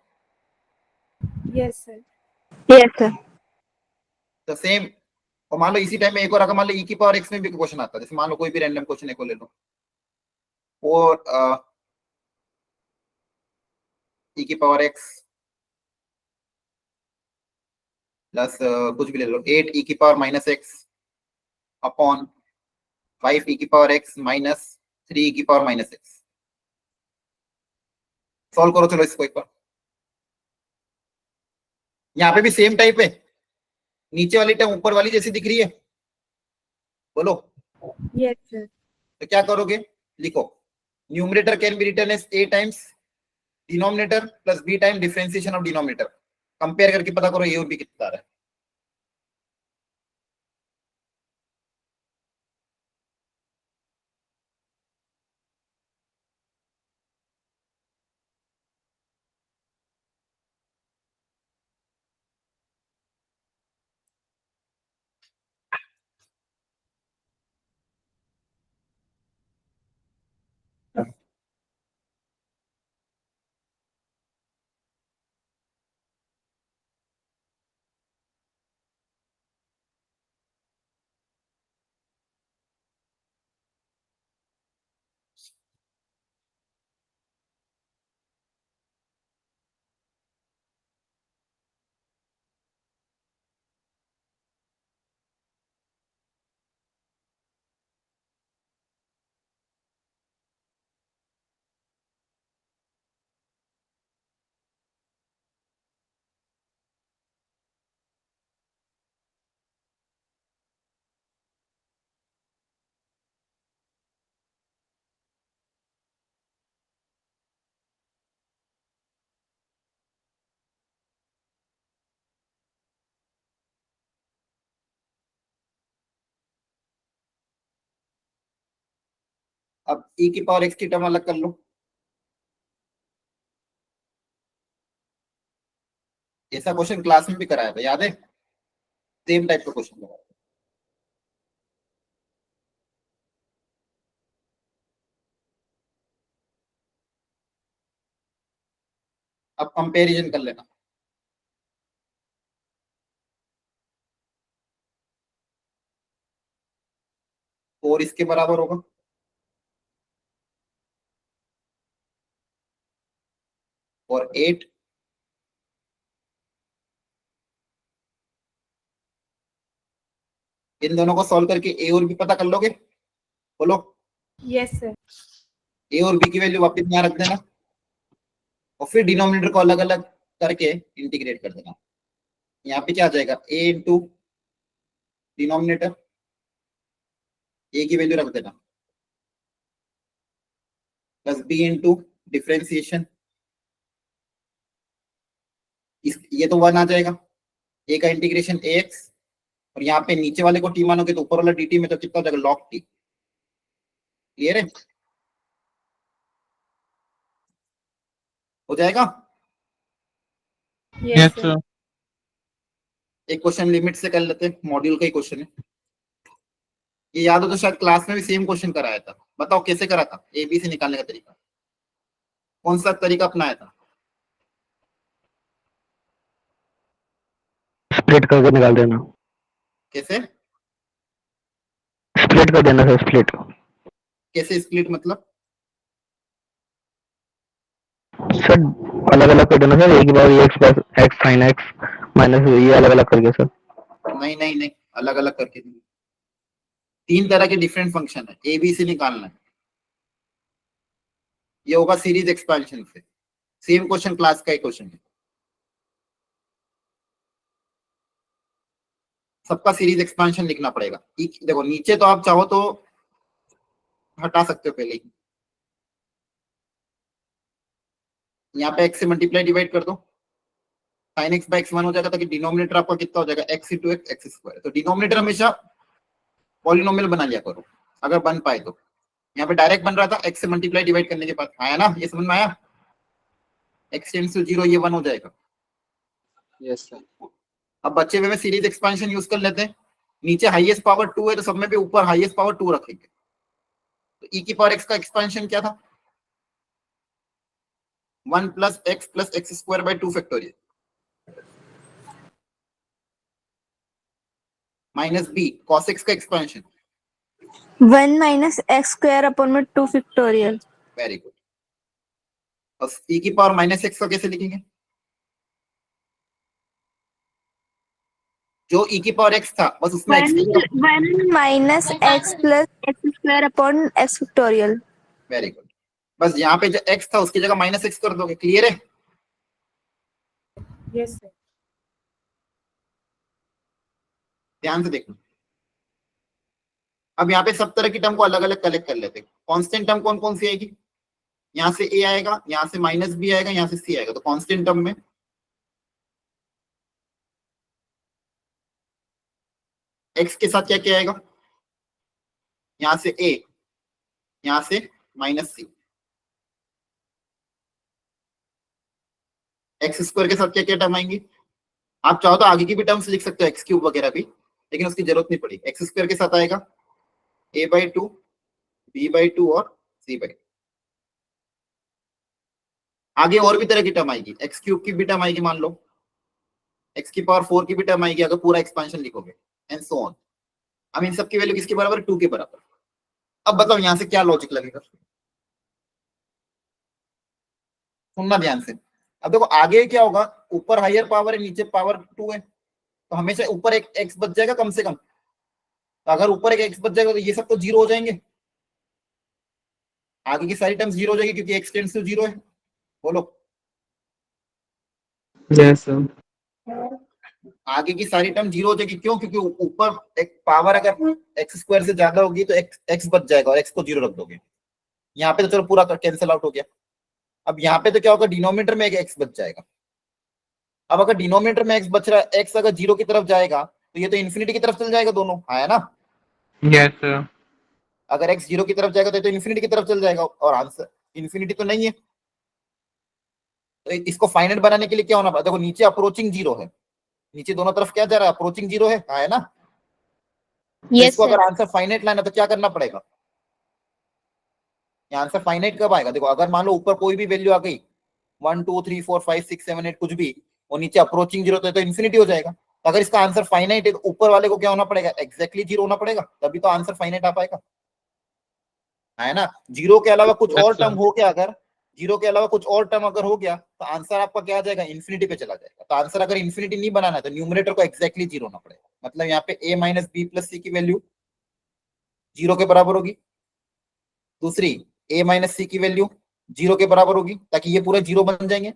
Yes, sir. Yes, sir. तो सेम, और मान लो इसी टाइम में एक और अगर मान लो e की पावर x में भी क्वेश्चन आता है, जैसे मान लो कोई भी रैंडम क्वेश्चन एक को ले लो, और e की पावर x प्लस कुछ भी ले लो 8 e की power minus x upon 5 e की पावर x माइनस 3 e की पावर माइनस x। सॉल्व करो चलो इसको एक बार। यहाँ पे भी सेम टाइप है, नीचे वाली टर्म ऊपर वाली जैसी दिख रही है, बोलो। Yes, sir. तो क्या करोगे, लिखो numerator can be written as a times denominator plus b time differentiation of denominator. Compare करके पता करो a और b कितना आ रहा है। अब e की पावर x की टर्म अलग कर लो, ऐसा क्वेश्चन क्लास में भी कराया था, याद है? सेम टाइप का क्वेश्चन कराया था। अब कंपैरिजन कर लेना, और इसके बराबर होगा और 8 इन दोनों को सॉल्व करके a और b पता कर लोगे, बोलो। Yes, sir. a और b की वैल्यू वापस यहाँ रख देना, और फिर डिनोमिनेटर को अलग अलग करके इंटीग्रेट कर देना। यहाँ पे क्या आ जाएगा, a इंटू डिनोमिनेटर, a की वैल्यू रख देना, प्लस b इंटू डिफरेंशिएशन, ये तो 1 आ जाएगा, a का इंटीग्रेशन ax और यहाँ पे नीचे वाले को टी मानोगे तो ऊपर वाला dt में तो कितना हो जाएगा log t। क्लियर है? हो जाएगा? Yes, Yes, sir. sir. एक क्वेश्चन लिमिट से कर लेते हैं, मॉड्यूल का ही क्वेश्चन है। ये याद हो तो शायद क्लास में भी सेम क्वेश्चन कराया था। बताओ कैसे करा था? ABC निकालने का तरीका कौन सा तरीका अपनाया था? स्प्लिट करके निकाल देना। कैसे? स्प्लिट कर देना सर, स्प्लिट। कैसे स्प्लिट मतलब? सर अलग अलग कर देना सर, एक ही बार x plus x sine x minus ये अलग अलग करके सर। नहीं नहीं नहीं, अलग अलग करके नहीं। 3 तरह के डिफरेंट फंक्शन है, ABC निकालना है। ये होगा सीरीज एक्सपेंशन से। सेम क्वेश्चन क्लास का ही क्वेश्चन है, सबका सीरीज एक्सपेंशन लिखना पड़ेगा। देखो नीचे तो आप चाहो तो हटा सकते हो पहले ही। यहाँ पे x से मल्टीप्लाई डिवाइड कर दो, sin x बाय x 1 हो जाएगा, ताकि डिनोमिनेटर आपका कितना हो जाएगा x इंटू एक्स स्क्वायर। तो डिनोमिनेटर हमेशा पॉलिनोमियल बना लिया करो अगर बन पाए तो। यहाँ पे डायरेक्ट बन रहा था, x से मल्टीप्लाई डिवाइड करने के बाद आया ना, ये समझ में आया? x टेंड्स टू 0 ये 1 हो जाएगा। Yes, sir. अब बचे हुए में सीरीज एक्सपेंशन यूज कर लेते हैं। नीचे हाईएस्ट पावर 2 है तो सब में भी ऊपर हाईएस्ट पावर 2 रखेंगे। तो e की पावर x का एक्सपेंशन क्या था? 1 plus x square by 2 factorial minus b cos x का expansion. 1 minus x square upon में 2 factorial. Very good. और e की पावर माइनस x का कैसे लिखेंगे? जो e की पावर x था बस उसमें x 1 minus x plus x square upon x factorial. Very good. बस यहाँ पे जो x था उसकी जगह माइनस x कर दोगे। क्लियर है? Yes, sir. ध्यान से देखना। अब यहाँ पे सब तरह की टर्म को अलग अलग कलेक्ट कर लेते हैं। कांस्टेंट टर्म कौन कौन सी आएगी? यहाँ से a आएगा, यहाँ से माइनस b आएगा, यहाँ से c आएगा। तो कांस्टेंट टर्म में x के साथ क्या क्या आएगा? यहाँ से a, यहाँ से माइनस c। एक्स स्क्वायर के साथ क्या क्या टर्म आएंगी? आप चाहो तो आगे की भी टर्म्स लिख सकते हो, एक्स क्यूब वगैरह भी, लेकिन उसकी जरूरत नहीं पड़ी। एक्स स्क्वायर के साथ आएगा a/2, b/2 और c/2। आगे और भी तरह की टर्म आएगी, एक्स क्यूब की भी टर्म आएगी, मान लो एक्स की पावर 4 की भी टर्म आएगी अगर पूरा एक्सपेंशन लिखोगे, एंड सो ऑन। अब इन सब की वैल्यू किसके बराबर? 2 के बराबर। अब बताओ यहाँ से क्या लॉजिक लगेगा? सुनना ध्यान से। अब देखो आगे क्या होगा, ऊपर हायर पावर है, नीचे पावर 2 है, तो हमेशा ऊपर एक x बच जाएगा कम से कम। तो अगर ऊपर एक x बच जाएगा तो ये सब तो 0 हो जाएंगे, आगे की सारी टर्म्स 0 हो जाएगी क्योंकि x टेंड्स टू 0 है। बोलो। Yes, sir. आगे की सारी टर्म 0 हो जाएगी, क्यों? क्योंकि ऊपर एक पावर अगर x स्क्वायर से ज्यादा होगी तो x बच जाएगा और x को 0 रख दोगे। यहाँ पे तो चलो पूरा कैंसिल आउट हो गया। अब यहाँ पे तो क्या होगा, डिनोमिनेटर में एक x बच जाएगा। अब अगर डिनोमिनेटर में x बच रहा है, x अगर 0 की तरफ जाएगा तो ये तो इन्फिनिटी की तरफ चल जाएगा, दोनों आया ना। Yes, sir. अगर x 0 की तरफ जाएगा तो ये तो इन्फिनिटी की तरफ चल जाएगा, और आंसर इन्फिनिटी तो नहीं है। तो इसको फाइनाइट बनाने के लिए क्या होना पड़ा? देखो नीचे अप्रोचिंग 0 है, नीचे दोनों तरफ क्या जा रहा है? अप्रोचिंग 0 है, आया ना। तो इसको अगर आंसर फाइनाइट लाना तो क्या करना पड़ेगा? ये आंसर फाइनाइट कब आएगा? देखो अगर मान लो ऊपर कोई भी वैल्यू आ गई 1 2 3 4 5 6 7 8 कुछ भी, और नीचे अप्रोचिंग 0 तो इन्फिनिटी हो जाएगा। तो अगर इसका आंसर फाइनाइट है तो ऊपर वाले को क्या होना पड़ेगा? एक्जैक्टली 0 होना पड़ेगा, तभी तो आंसर फाइनाइट आ पाएगा, है ना। 0 के अलावा कुछ और टर्म हो गया, अगर 0 के अलावा कुछ और टर्म अगर हो गया तो आंसर आपका क्या आ जाएगा? इन्फिनिटी पे चला जाएगा। तो आंसर अगर इन्फिनिटी नहीं बनाना है तो न्यूमरेटर को एक्जैक्टली 0 होना पड़ेगा। मतलब यहाँ पे a minus b plus c की वैल्यू 0 के बराबर होगी, दूसरी a माइनस c की वैल्यू 0 के बराबर होगी, ताकि ये पूरे 0 बन जाएंगे।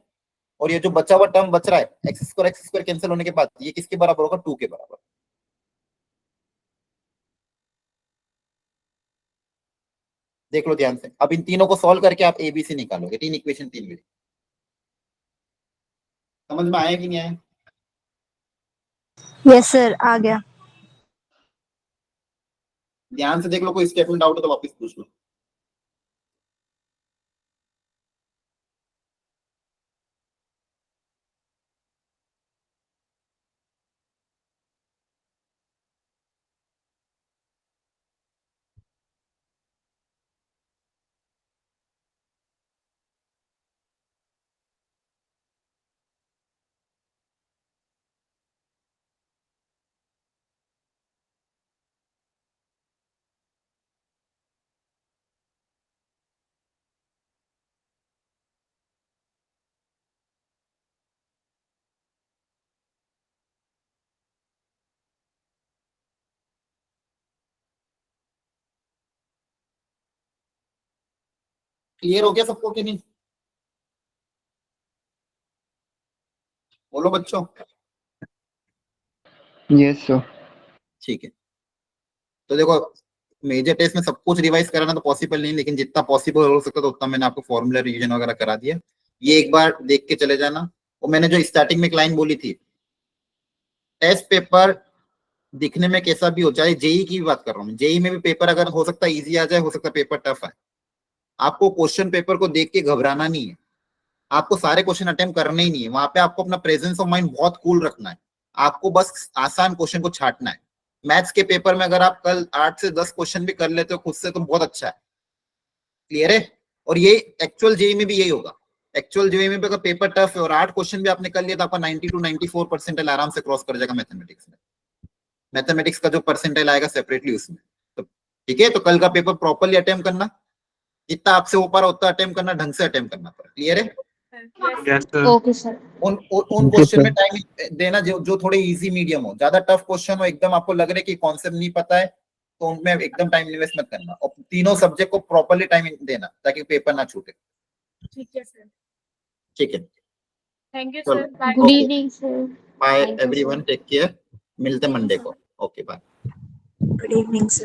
और ये जो बचा हुआ टर्म बच रहा है एक्स स्क्वायर कैंसिल होने के बाद ये किसके बराबर होगा? 2 के बराबर। देख लो ध्यान से। अब इन तीनों को सॉल्व करके आप ABC निकालोगे, 3 इक्वेशन 3 में। समझ में आया कि नहीं आया? Yes, sir. आ गया. ध्यान से देख लो, कोई स्टेटमेंट डाउट हो तो वापस पूछ लो। क्लियर हो गया सबको कि नहीं? बोलो बच्चों। Yes, sir. ठीक है, तो देखो मेजर टेस्ट में सब कुछ रिवाइज कराना तो पॉसिबल नहीं, लेकिन जितना पॉसिबल हो सकता तो उतना मैंने आपको फॉर्मूला रिवीजन वगैरह करा दिया। ये एक बार देख के चले जाना। वो मैंने जो स्टार्टिंग में एक लाइन बोली थी, टेस्ट पेपर दिखने में कैसा भी हो, चाहे जेई की भी बात कर रहा हूँ, जेई में भी पेपर अगर हो सकता है इजी आ जाए, हो सकता है पेपर टफ है। आपको क्वेश्चन पेपर को देख के घबराना नहीं है, आपको सारे क्वेश्चन अटेम्प्ट करने ही नहीं है। वहां पे आपको अपना प्रेजेंस ऑफ माइंड बहुत कूल रखना है, आपको बस आसान क्वेश्चन को छाटना है। मैथ्स के पेपर में अगर आप कल 8 से 10 क्वेश्चन भी कर लेते हो खुद से तो बहुत अच्छा है। क्लियर है? और ये एक्चुअल जेई में भी यही होगा। एक्चुअल जेई में भी अगर पेपर टफ है और 8 क्वेश्चन भी आपने कर लिया तो आपका 90 to 94% आराम से क्रॉस कर जाएगा मैथमेटिक्स में। मैथमेटिक्स का जो परसेंटाइल आएगा सेपरेटली उसमें। तो ठीक है, तो कल का पेपर प्रॉपरली अटेम्प्ट करना, जितना आपसे हो पा रहा उतना अटेम्प्ट करना, ढंग से अटेम्प्ट करना। क्लियर है? Yes, sir. Okay sir. उन क्वेश्चन में टाइम देना जो थोड़े इजी मीडियम हो। ज्यादा टफ क्वेश्चन हो, एकदम आपको लग रहा है कि कॉन्सेप्ट नहीं पता है, तो उनमें एकदम टाइम इन्वेस्ट मत करना। और तीनों सब्जेक्ट को प्रॉपरली टाइम देना ताकि पेपर ना छूटे। ठीक है सर। ठीक है, थैंक यू चलो, sir. Bye. Good evening sir. Bye Thank you, everyone, sir. Take care, मिलते Thank you, मंडे sir. को। Okay bye. Good evening, sir.